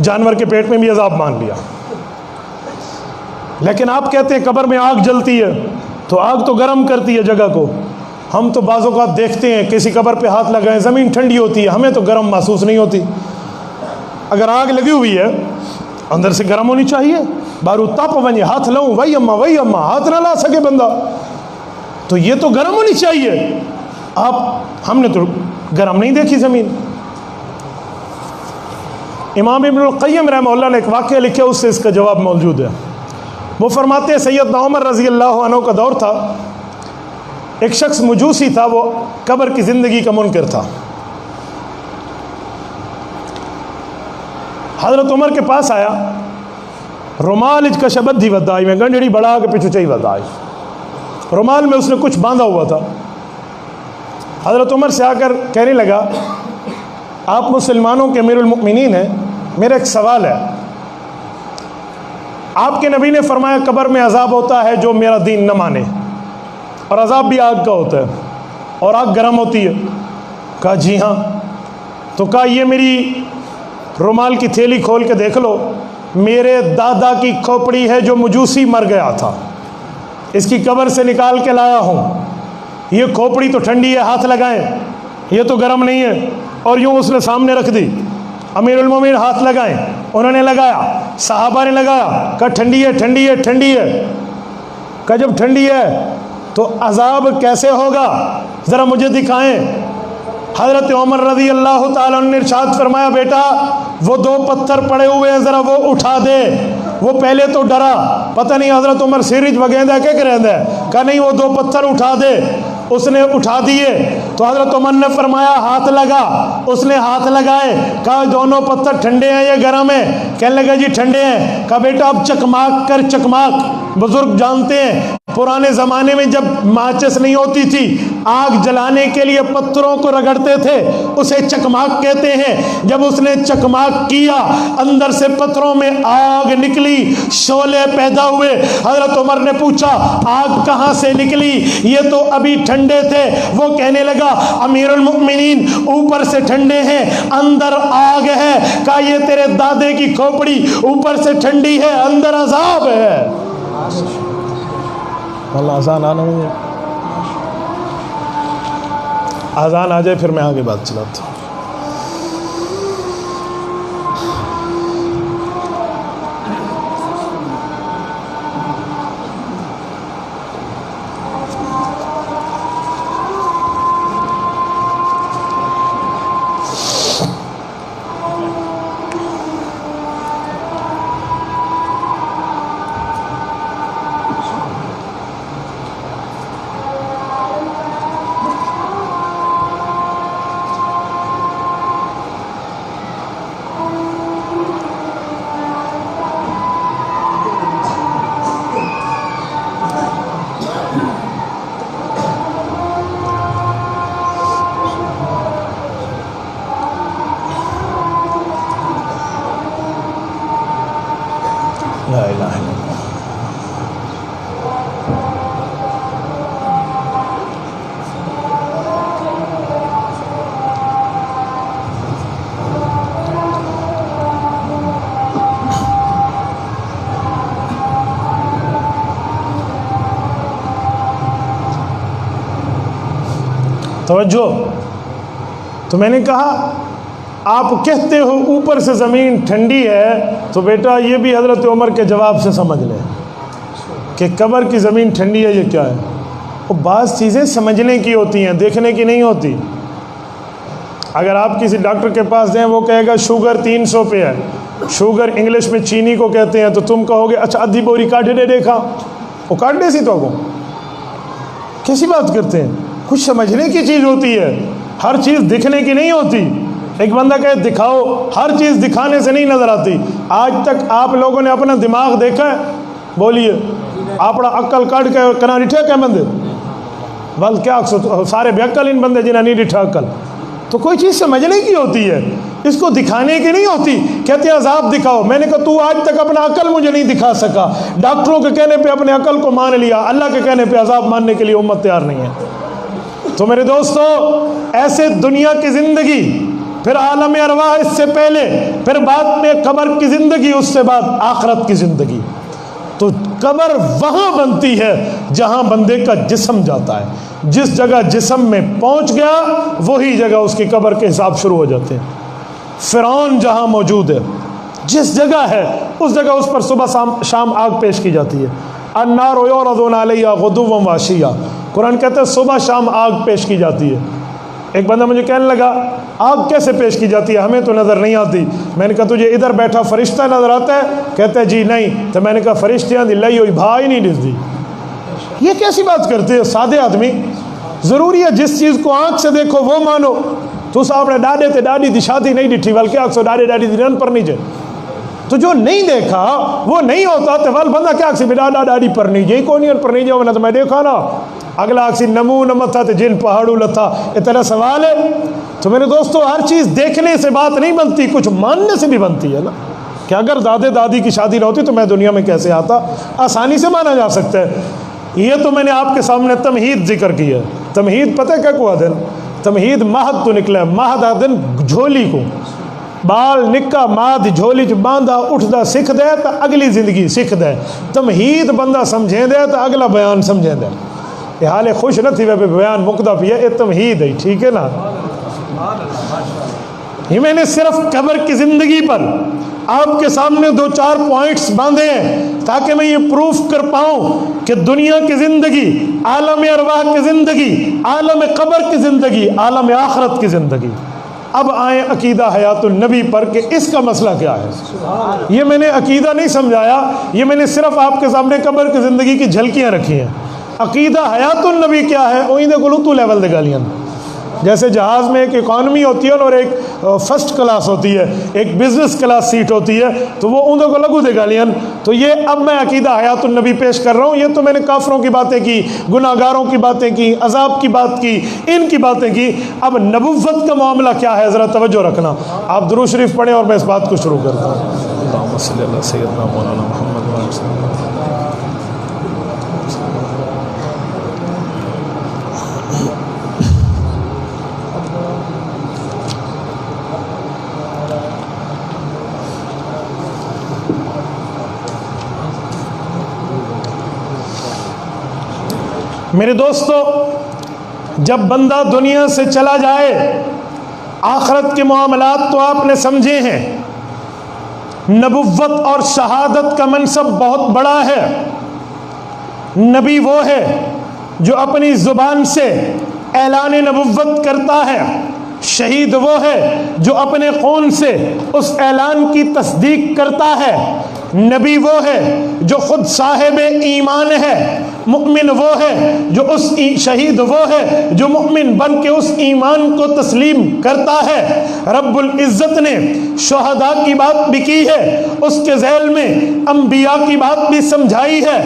جانور کے پیٹ میں بھی عذاب مان لیا. لیکن آپ کہتے ہیں قبر میں آگ جلتی ہے، تو آگ تو گرم کرتی ہے جگہ کو. ہم تو بعض اوقات دیکھتے ہیں کسی قبر پہ ہاتھ لگائیں، زمین ٹھنڈی ہوتی ہے، ہمیں تو گرم محسوس نہیں ہوتی. اگر آگ لگی ہوئی ہے اندر سے گرم ہونی چاہیے. بارو تپ ونجے ہاتھ لاؤں وہی اماں ہاتھ نہ لا سکے بندہ، تو یہ تو گرم ہونی چاہیے. ہم نے تو گرم نہیں دیکھی زمین. امام ابن القیم رحمہ اللہ نے ایک واقعہ لکھا، اس سے اس کا جواب موجود ہے. وہ فرماتے ہیں سیدنا عمر رضی اللہ عنہ کا دور تھا، ایک شخص مجوسی تھا، وہ قبر کی زندگی کا منکر تھا. حضرت عمر کے پاس آیا، رومال کا شبد ہی ودائی میں گنڈڑی بڑھا کے پیچھے چاہیے ودائی. رومال میں اس نے کچھ باندھا ہوا تھا. حضرت عمر سے آ کر کہنے لگا، آپ مسلمانوں کے امیر المؤمنین ہیں، میرا ایک سوال ہے. آپ کے نبی نے فرمایا قبر میں عذاب ہوتا ہے جو میرا دین نہ مانے، اور عذاب بھی آگ کا ہوتا ہے اور آگ گرم ہوتی ہے. کہا جی ہاں. تو کہا یہ میری رومال کی تھیلی کھول کے دیکھ لو، میرے دادا کی کھوپڑی ہے جو مجوسی مر گیا تھا، اس کی قبر سے نکال کے لایا ہوں. یہ کھوپڑی تو ٹھنڈی ہے، ہاتھ لگائیں، یہ تو گرم نہیں ہے. اور یوں اس نے سامنے رکھ دی. امیر المومنین ہاتھ لگائیں، انہوں نے لگایا، صحابہ نے لگایا. کہا ٹھنڈی ہے ٹھنڈی ہے ٹھنڈی ہے. کہا جب ٹھنڈی ہے تو عذاب کیسے ہوگا، ذرا مجھے دکھائیں. حضرت عمر رضی اللہ تعالیٰ عنہ نے ارشاد فرمایا، بیٹا وہ 2 پتھر پڑے ہوئے ہیں، ذرا وہ اٹھا دے. وہ پہلے تو ڈرا، پتہ نہیں حضرت عمر سیرج وگیندہ کیا کریں دے. کہا نہیں وہ 2 پتھر اٹھا دے. اس نے اٹھا دیے تو حضرت عمر نے فرمایا ہاتھ لگا. اس نے ہاتھ لگائے. کہا دونوں پتھر ٹھنڈے ہیں یا گرم ہیں؟ کہنے لگا جی ٹھنڈے ہیں. کہا بیٹا اب چکماک کر چکماک. بزرگ جانتے ہیں پرانے زمانے میں جب ماچس نہیں ہوتی تھی، آگ جلانے کے لیے پتھروں کو رگڑتے تھے، اسے چکماک کہتے ہیں. جب اس نے چکماک کیا، اندر سے پتھروں میں آگ نکلی، شعلے پیدا ہوئے. حضرت عمر نے پوچھا آگ کہاں سے نکلی؟ یہ تو ابھی ٹھنڈے تھے. وہ کہنے لگا امیر المؤمنین اوپر سے ٹھنڈے ہیں، اندر آگ ہے. کہا یہ تیرے دادے کی کھوپڑی اوپر سے ٹھنڈی ہے، اندر عذاب ہے. اللہ آسان آنا نہیں ہے. آزان آ جائے پھر میں آگے بات چلاتا ہوں. لا الہ الا اللہ. توجہ. تو میں نے کہا آپ کہتے ہو اوپر سے زمین ٹھنڈی ہے، تو بیٹا یہ بھی حضرت عمر کے جواب سے سمجھ لیں کہ قبر کی زمین ٹھنڈی ہے یہ کیا ہے. وہ بعض چیزیں سمجھنے کی ہوتی ہیں، دیکھنے کی نہیں ہوتی. اگر آپ کسی ڈاکٹر کے پاس جائیں، وہ کہے گا شوگر 300 پہ ہے. شوگر انگلش میں چینی کو کہتے ہیں. تو تم کہو گے اچھا ادھی بوری کاٹے دے دیکھا، وہ کاٹ دے سی تو کو کیسی بات کرتے ہیں. کچھ سمجھنے کی چیز ہوتی ہے، ہر چیز دکھنے کی نہیں ہوتی. ایک بندہ کہے دکھاؤ، ہر چیز دکھانے سے نہیں نظر آتی. آج تک آپ لوگوں نے اپنا دماغ دیکھا ہے؟ بولیے اپنا عقل کٹ کے کنا ڈٹھے کیا بندے بل کیا سارے بے عقل ان بندے جنہیں نہیں ڈٹھا عقل. تو کوئی چیز سمجھنے کی ہوتی ہے، اس کو دکھانے کی نہیں ہوتی. کہتے ہیں عذاب دکھاؤ. میں نے کہا تو آج تک اپنا عقل مجھے نہیں دکھا سکا. ڈاکٹروں کے کہنے پہ اپنے عقل کو مان لیا، اللہ کے کہنے پہ عذاب ماننے کے لیے امت تیار نہیں ہے. تو میرے دوستو ایسے دنیا کی زندگی پھر عالم ارواح اس سے پہلے، پھر بعد میں قبر کی زندگی، اس سے بعد آخرت کی زندگی۔ تو قبر وہاں بنتی ہے جہاں بندے کا جسم جاتا ہے۔ جس جگہ جسم میں پہنچ گیا وہی جگہ اس کی قبر کے حساب شروع ہو جاتے ہیں۔ فرعون جہاں موجود ہے، جس جگہ ہے اس جگہ اس پر صبح شام آگ پیش کی جاتی ہے۔ النار یعرضون علیہا غدوا وعشیا، قرآن کہتا ہے صبح شام آگ پیش کی جاتی ہے۔ ایک بندہ مجھے کہنے لگا آگ کیسے پیش کی جاتی ہے، ہمیں تو نظر نہیں آتی۔ میں نے کہا تجھے ادھر بیٹھا فرشتہ نظر آتا ہے؟ کہتا ہے جی نہیں۔ تو میں نے کہا فرشتیاں دی لئی ہوئی بھائی نہیں دسدی۔ یہ کیسی بات کرتے ہیں سادے آدمی؟ ضروری ہے جس چیز کو آنکھ سے دیکھو وہ مانو۔ تو آپ نے ڈاڈے تے ڈاڈی دی شادی نہیں ڈٹھی، بلکہ آنکھ سے ڈاڈے ڈاڈی دی رن پر نہیں جائے۔ تو جو نہیں دیکھا وہ نہیں ہوتا، تو ول بندہ کیا آکسی ڈاڈا ڈاڈی پر نہیں جائے، کوئی نہیں پر نہیں جاؤ نہ تو میں دیکھا نا۔ اگلا آکسی نمو نمت تھا تو جن پہاڑوں لتا، اتنا سوال ہے۔ تو میرے دوستو ہر چیز دیکھنے سے بات نہیں بنتی، کچھ ماننے سے بھی بنتی ہے نا۔ کہ اگر دادے دادی کی شادی نہ ہوتی تو میں دنیا میں کیسے آتا، آسانی سے مانا جا سکتا ہے۔ یہ تو میں نے آپ کے سامنے تمہید ذکر کیا ہے۔ تمہید پتہ کیا کو دن؟ تمہید مہد تو نکلا ہے، مہد دن جھولی کو بال نکا ماد جھولی چ باندھا اٹھدا سکھ دے تو اگلی زندگی سکھ دے۔ تمہید بندہ سمجھیں دے تو اگلا بیان سمجھیں دے۔ یہ حال خوش نہ تھی وے بیان مکدا پیا، یہ تمہید ہے، ٹھیک ہے نا۔ یہ میں نے صرف قبر کی زندگی پر آپ کے سامنے 2-4 پوائنٹس باندھے ہیں تاکہ میں یہ پروف کر پاؤں کہ دنیا کی زندگی، عالم ارواح کی زندگی، عالم قبر کی زندگی، عالم آخرت کی زندگی۔ اب آئیں عقیدہ حیات النبی پر کہ اس کا مسئلہ کیا ہے۔ یہ میں نے عقیدہ نہیں سمجھایا، یہ میں نے صرف آپ کے سامنے قبر کی زندگی کی جھلکیاں رکھی ہیں۔ عقیدہ حیات النبی کیا ہے، اوہیں دے گلو تو لیول دے گالیاں۔ جیسے جہاز میں ایک اکانومی ہوتی ہے اور ایک فرسٹ کلاس ہوتی ہے، ایک بزنس کلاس سیٹ ہوتی ہے، تو وہ اندوں کو لگو دے گالیاں۔ تو یہ اب میں عقیدہ حیات النبی پیش کر رہا ہوں۔ یہ تو میں نے کافروں کی باتیں کی، گناہ گاروں کی باتیں کی، عذاب کی بات کی، ان کی باتیں کی۔ اب نبوت کا معاملہ کیا ہے ذرا توجہ رکھنا۔ آپ درود شریف پڑھیں اور میں اس بات کو شروع کرتا ہوں۔ اللہم صلی اللہ سیدنا مولانا محمد و علیہ وسلم۔ میرے دوستو، جب بندہ دنیا سے چلا جائے، آخرت کے معاملات تو آپ نے سمجھے ہیں۔ نبوت اور شہادت کا منصب بہت بڑا ہے۔ نبی وہ ہے جو اپنی زبان سے اعلان نبوت کرتا ہے، شہید وہ ہے جو اپنے خون سے اس اعلان کی تصدیق کرتا ہے، نبی وہ ہے جو خود صاحب ایمان ہے، مؤمن وہ ہے جو شہید وہ ہے جو مؤمن بن کے اس ایمان کو تسلیم کرتا ہے۔ رب العزت نے شہداء کی بات بھی کی ہے، اس کے ذیل میں انبیاء کی بات بھی سمجھائی ہے۔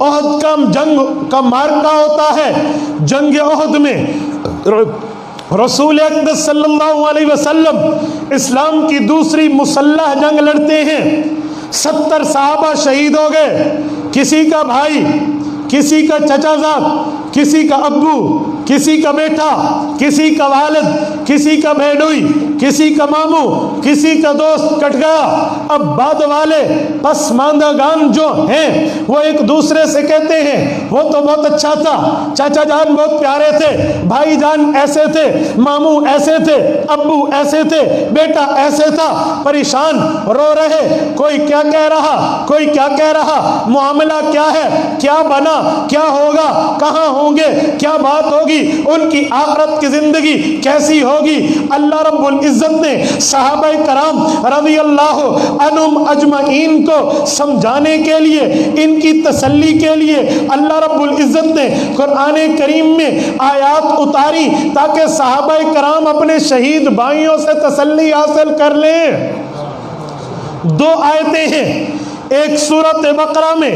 احد کا جنگ کا مارکا ہوتا ہے، جنگ احد میں رسول اقدس صلی اللہ علیہ وسلم اسلام کی دوسری مسلح جنگ لڑتے ہیں۔ 70 صحابہ شہید ہو گئے، کسی کا بھائی، کسی کا چچا زاد، کسی کا ابو، کسی کا بیٹا، کسی کا والد، کسی کا بھیڑوئی، کسی کا ماموں، کسی کا دوست کٹ گیا۔ اب بعد والے پسماندگان جو ہیں وہ ایک دوسرے سے کہتے ہیں وہ تو بہت اچھا تھا، چاچا جان بہت پیارے تھے، بھائی جان ایسے تھے، ماموں ایسے تھے، ابو ایسے تھے، بیٹا ایسے تھا، پریشان رو رہے، کوئی کیا کہہ رہا، کوئی کیا کہہ رہا، معاملہ کیا ہے، کیا بنا، کیا ہوگا، کہاں ہوں گے، کیا بات ہوگی، ان کی آخرت کی زندگی کیسی ہوگی۔ اللہ رب العزت نے صحابہ کرام رضی اللہ عنہم اجمعین کو سمجھانے کے لیے، ان کی تسلی کے لیے اللہ رب العزت نے قرآن کریم میں آیات اتاری تاکہ صحابہ کرام اپنے شہید بھائیوں سے تسلی حاصل کر لیں۔ 2 آیتیں ہیں، ایک سورۃ بقرہ میں،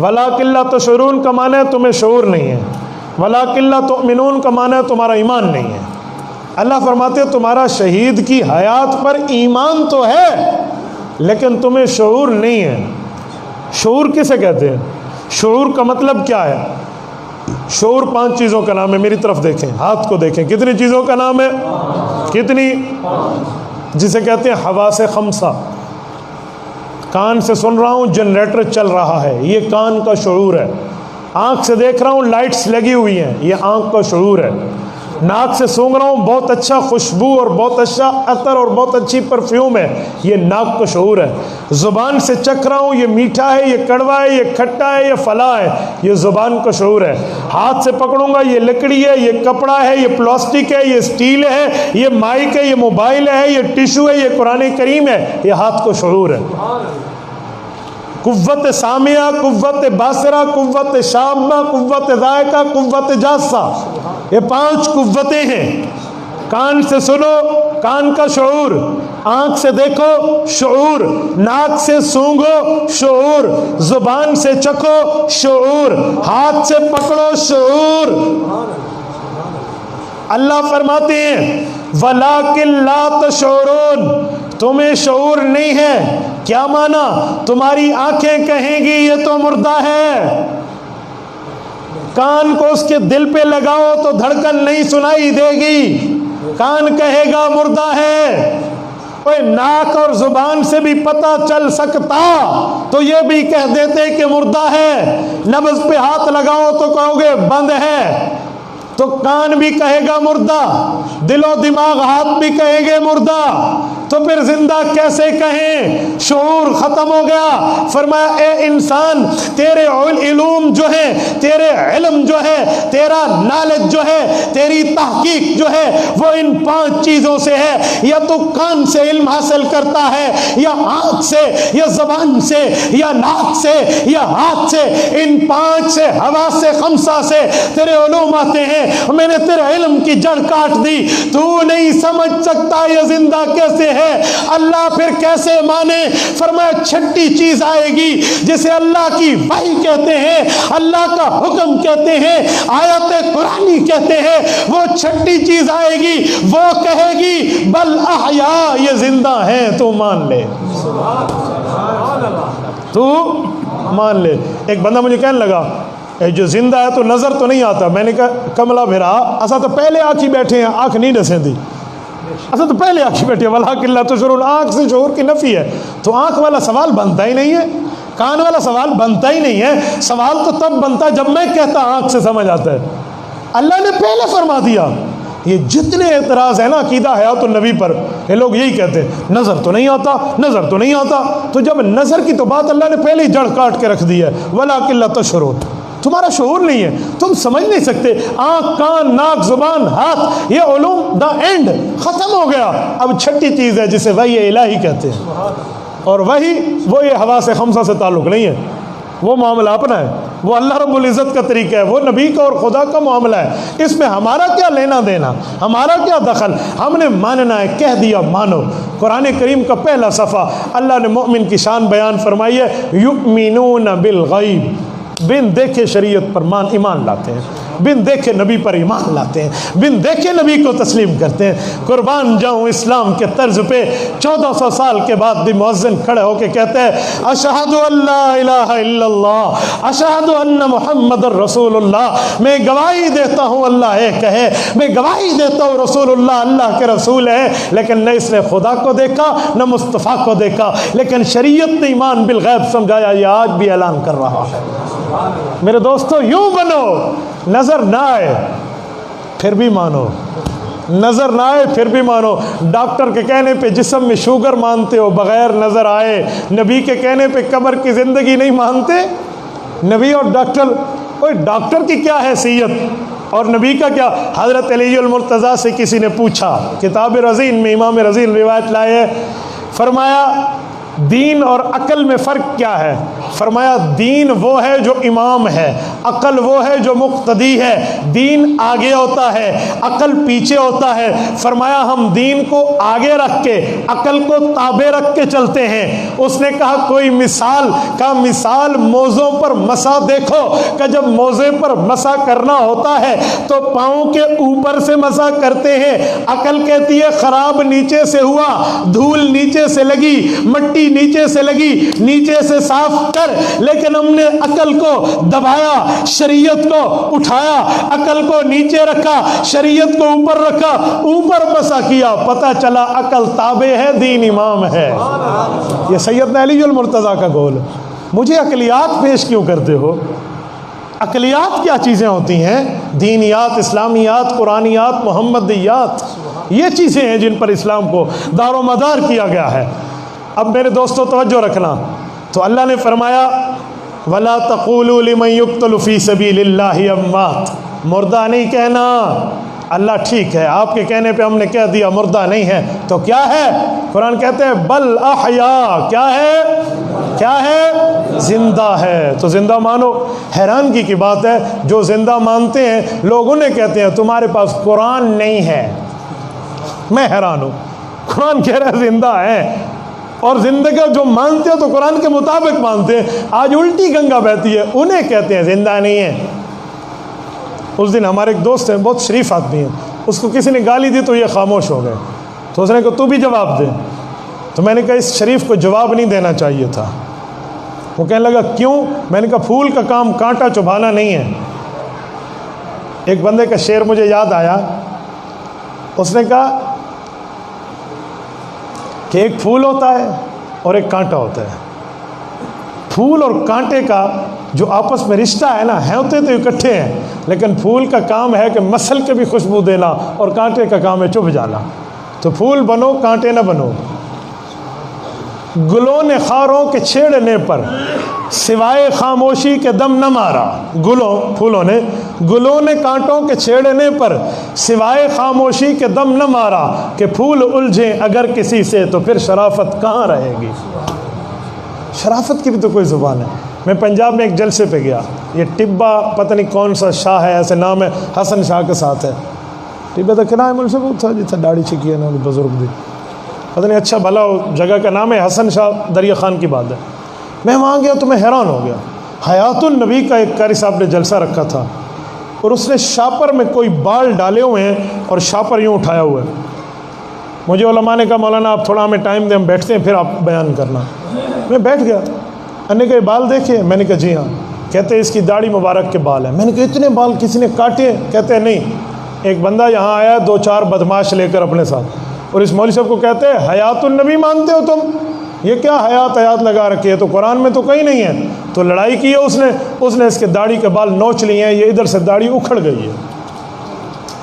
وَلَٰكِن لَا تَشْعُرُونَ کا معنی ہے تمہیں شعور نہیں ہے، وَلَٰكِن لَا تُؤْمِنُونَ کا معنی ہے تمہارا ایمان نہیں ہے۔ اللہ فرماتے ہیں تمہارا شہید کی حیات پر ایمان تو ہے لیکن تمہیں شعور نہیں ہے۔ شعور کسے کہتے ہیں؟ شعور کا مطلب کیا ہے؟ شعور 5 چیزوں کا نام ہے، میری طرف دیکھیں، ہاتھ کو دیکھیں، کتنی چیزوں کا نام ہے؟ کتنی؟ جسے کہتے ہیں حواس خمسہ۔ کان سے سن رہا ہوں جنریٹر چل رہا ہے، یہ کان کا شعور ہے۔ آنکھ سے دیکھ رہا ہوں لائٹس لگی ہوئی ہیں، یہ آنکھ کا شعور ہے۔ ناک سے سونگھ رہا ہوں بہت اچھا خوشبو اور بہت اچھا عطر اور بہت اچھی پرفیوم ہے، یہ ناک کا شعور ہے۔ زبان سے چکھ رہا ہوں یہ میٹھا ہے، یہ کڑوا ہے، یہ کھٹا ہے، یہ فلاں ہے، یہ زبان کا شعور ہے۔ ہاتھ سے پکڑوں گا یہ لکڑی ہے، یہ کپڑا ہے، یہ پلاسٹک ہے، یہ اسٹیل ہے، یہ مائک ہے، یہ موبائل ہے، یہ ٹیشو ہے، یہ قرآن کریم ہے، یہ ہاتھ کا شعور ہے۔ قوت سامعہ، قوت باصرہ، قوت شامہ، قوت ذائقہ، قوت جاسہ، یہ 5 قوتیں ہیں۔ کان سے سنو، کان کا شعور، آنکھ سے دیکھو شعور، ناک سے سونگھو شعور، زبان سے چکھو شعور، ہاتھ سے پکڑو شعور۔ اللہ فرماتے ہیں وَلَٰكِن لَا تَشْعُرُونَ، تمہیں شعور نہیں ہے۔ کیا معنی؟ تمہاری آنکھیں کہیں گی یہ تو مردہ ہے، کان کو اس کے دل پہ لگاؤ تو دھڑکن نہیں سنائی دے گی، کان کہے گا مردہ ہے۔ اوے ناک اور زبان سے بھی پتہ چل سکتا تو یہ بھی کہہ دیتے کہ مردہ ہے، نبض پہ ہاتھ لگاؤ تو کہو گے بند ہے، تو کان بھی کہے گا مردہ، دل و دماغ ہاتھ بھی کہیں گے مردہ، تو پھر زندہ کیسے کہیں؟ شعور ختم ہو گیا۔ فرمایا اے انسان تیرے علوم جو ہے، تیرے علم جو ہے، تیرا نالج جو ہے، تیری تحقیق جو ہے وہ ان 5 چیزوں سے ہے۔ یا تو کان سے علم حاصل کرتا ہے، یا آنکھ سے، یا زبان سے، یا ناک سے، یا ہاتھ سے، ان 5 سے، حواس سے خمسہ سے تیرے علوم آتے ہیں۔ میں نے تیرے علم کی جڑ کاٹ دی، تو نہیں سمجھ سکتا یہ زندہ کیسے ہے۔ اللہ پھر کیسے مانے؟ فرمایا 6ٹھی چیز آئے گی جسے اللہ کی وحی کہتے ہیں، اللہ کا حکم کہتے ہیں، آیت قرآنی کہتے ہیں، وہ 6ٹھی چیز آئے گی، وہ کہے گی بل احیا، یہ زندہ ہیں، تو مان لے، تو مان لے۔ ایک بندہ مجھے کہنے لگا جو زندہ ہے تو نظر تو نہیں آتا۔ میں نے کہا کملا بھیرا اسا تو پہلے آنکھ ہی بیٹھے ہیں، آنکھ نہیں ڈسیں دی، اسا تو پہلے آنکھ ہی بیٹھے ہیں، وَلَٰكِن لَا تَشْعُرُونَ، آنکھ سے شعور کی نفی ہے، تو آنکھ والا سوال بنتا ہی نہیں ہے، کان والا سوال بنتا ہی نہیں ہے۔ سوال تو تب بنتا جب میں کہتا آنکھ سے سمجھ آتا ہے، اللہ نے پہلے فرما دیا۔ یہ جتنے اعتراض ہیں نا عقیدہ حیات النبی پر، یہ لوگ یہی کہتے ہیں نظر تو نہیں آتا، نظر تو نہیں آتا، تو جب نظر کی تو بات اللہ نے پہلے ہی جڑ کاٹ کے رکھ دی ہے، وَلَٰكِن لَا تَشْعُرُونَ، تمہارا شعور نہیں ہے، تم سمجھ نہیں سکتے۔ آنکھ، کان، ناک، زبان، ہاتھ، یہ علوم دا اینڈ ختم ہو گیا۔ اب 6ٹھی چیز ہے جسے وحی الہی کہتے ہیں، اور وہی وہ یہ حواس خمسہ سے تعلق نہیں ہے، وہ معاملہ اپنا ہے، وہ اللہ رب العزت کا طریقہ ہے، وہ نبی کا اور خدا کا معاملہ ہے، اس میں ہمارا کیا لینا دینا، ہمارا کیا دخل؟ ہم نے ماننا ہے، کہہ دیا مانو۔ قرآن کریم کا پہلا صفحہ اللہ نے مومن کی شان بیان فرمائی ہے، یؤمنون بالغیب، بن دیکھے شریعت پر ایمان لاتے ہیں، بن دیکھے نبی پر ایمان لاتے ہیں، بن دیکھے نبی کو تسلیم کرتے ہیں۔ قربان جاؤں اسلام کے طرز پہ 1400 سال کے بعد بھی مؤذن کھڑے ہو کے کہتے ہیں اشہد ان لا الہ الا اللہ، اشہد ان محمد رسول اللہ، میں گواہی دیتا ہوں اللہ ایک ہے، میں گواہی دیتا ہوں رسول اللہ اللہ کے رسول ہے، لیکن نہ اس نے خدا کو دیکھا نہ مصطفیٰ کو دیکھا، لیکن شریعت نے ایمان بالغیب سمجھایا، یہ آج بھی اعلان کر رہا ہے۔ میرے دوستو یوں بنو، نظر نہ آئے پھر بھی مانو، نظر نہ آئے پھر بھی مانو۔ ڈاکٹر کے کہنے پہ جسم میں شوگر مانتے ہو بغیر نظر آئے، نبی کے کہنے پہ قبر کی زندگی نہیں مانتے۔ نبی اور ڈاکٹر، اوہ ڈاکٹر کی کیا حیثیت اور نبی کا کیا؟ حضرت علی المرتضیٰ سے کسی نے پوچھا، کتاب رزین میں امام رزین روایت لائے، فرمایا دین اور عقل میں فرق کیا ہے؟ فرمایا دین وہ ہے جو امام ہے، عقل وہ ہے جو مقتدی ہے، دین آگے ہوتا ہے، عقل پیچھے ہوتا ہے۔ فرمایا ہم دین کو آگے رکھ کے عقل کو تابع رکھ کے چلتے ہیں۔ اس نے کہا کوئی مثال کا مثال موزوں پر مسا دیکھو کہ جب موزے پر مسا کرنا ہوتا ہے تو پاؤں کے اوپر سے مسا کرتے ہیں۔ عقل کہتی ہے خراب نیچے سے ہوا، دھول نیچے سے لگی، مٹی نیچے سے لگی، نیچے سے صاف کر، لیکن ہم نے عقل کو دبایا، شریعت کو اٹھایا، عقل کو نیچے رکھا، شریعت کو اوپر رکھا، اوپر مسا کیا، پتہ چلا عقل تابع ہے، دین امام ہے۔ یہ سیدنا علی المرتضیٰ کا قول ہے۔ مجھے عقلیات پیش کیوں کرتے ہو؟ عقلیات کیا چیزیں ہوتی ہیں؟ دینیات، اسلامیات، قرآنیات، محمدیات، یہ چیزیں ہیں جن پر اسلام کو دار و مدار کیا گیا ہے۔ اب میرے دوستو توجہ رکھنا، تو اللہ نے فرمایا وَلَا تَقُولُوا لِمَنْ يُقْتَلُ فِي سَبِيلِ اللَّهِ أَمْوَاتٌ، مردہ نہیں کہنا۔ اللہ ٹھیک ہے، آپ کے کہنے پہ ہم نے کہہ دیا مردہ نہیں ہے، تو کیا ہے؟ قرآن کہتے ہیں بل احیا، کیا ہے؟ کیا ہے؟ زندہ ہے۔ تو زندہ مانو۔ حیرانگی کی بات ہے جو زندہ مانتے ہیں لوگ انہیں کہتے ہیں تمہارے پاس قرآن نہیں ہے۔ میں حیران ہوں، قرآن کہہ رہا ہے زندہ ہے، اور زندگی جو مانتے ہو تو قرآن کے مطابق مانتے ہیں۔ آج الٹی گنگا بہتی ہے، انہیں کہتے ہیں زندہ نہیں ہے۔ اس دن ہمارے ایک دوست ہیں، بہت شریف آدمی ہیں، اس کو کسی نے گالی دی تو یہ خاموش ہو گئے، تو اس نے کہا تو بھی جواب دے۔ تو میں نے کہا اس شریف کو جواب نہیں دینا چاہیے تھا۔ وہ کہنے لگا کیوں؟ میں نے کہا پھول کا کام کانٹا چبھانا نہیں ہے۔ ایک بندے کا شعر مجھے یاد آیا، اس نے کہا کہ ایک پھول ہوتا ہے اور ایک کانٹا ہوتا ہے۔ پھول اور کانٹے کا جو آپس میں رشتہ ہے نا، ہوتے تو اکٹھے ہیں، لیکن پھول کا کام ہے کہ مسل کے بھی خوشبو دینا اور کانٹے کا کام ہے چبھ جانا۔ تو پھول بنو کانٹے نہ بنو۔ گلوں نے خاروں کے چھیڑنے پر سوائے خاموشی کے دم نہ مارا۔ گلوں نے کانٹوں کے چھیڑنے پر سوائے خاموشی کے دم نہ مارا، کہ پھول الجھیں اگر کسی سے تو پھر شرافت کہاں رہے گی؟ شرافت کی بھی تو کوئی زبان ہے۔ میں پنجاب میں ایک جلسے پہ گیا، یہ ٹبا پتہ نہیں کون سا شاہ ہے، ایسے نام ہے، حسن شاہ کے ساتھ ہے۔ ٹبا تو کہنا ہے مجھ سے وہ تھا جی تھا داڑھی چکی ہے نا بزرگ دی، پتہ نہیں اچھا بھلا جگہ کا نام ہے، حسن شاہ دریا خان کی بات ہے۔ میں وہاں گیا تو میں حیران ہو گیا۔ حیات النبی کا ایک قاری صاحب نے جلسہ رکھا تھا، اور اس نے شاپر میں کوئی بال ڈالے ہوئے ہیں اور شاپر یوں اٹھایا ہوا ہے۔ مجھے علماء نے کہا مولانا آپ تھوڑا ہمیں ٹائم دیں، ہم بیٹھتے ہیں پھر آپ بیان کرنا۔ میں بیٹھ گیا، انہوں نے کہا بال دیکھے؟ میں نے کہا جی ہاں۔ کہتے ہیں اس کی داڑھی مبارک کے بال ہیں۔ میں نے کہا اتنے بال کسی نے کاٹے؟ کہتے ہیں نہیں، ایک بندہ یہاں آیا 2-4 بدماش لے کر اپنے ساتھ، اور اس مولوی صاحب کو کہتے ہیں حیات النبی مانتے ہو تم؟ یہ کیا حیات لگا رکھی ہے؟ تو قرآن میں تو کہیں نہیں ہے۔ تو لڑائی کی ہے اس نے اس کے داڑھی کے بال نوچ لیے ہیں، یہ ادھر سے داڑھی اکھڑ گئی ہے۔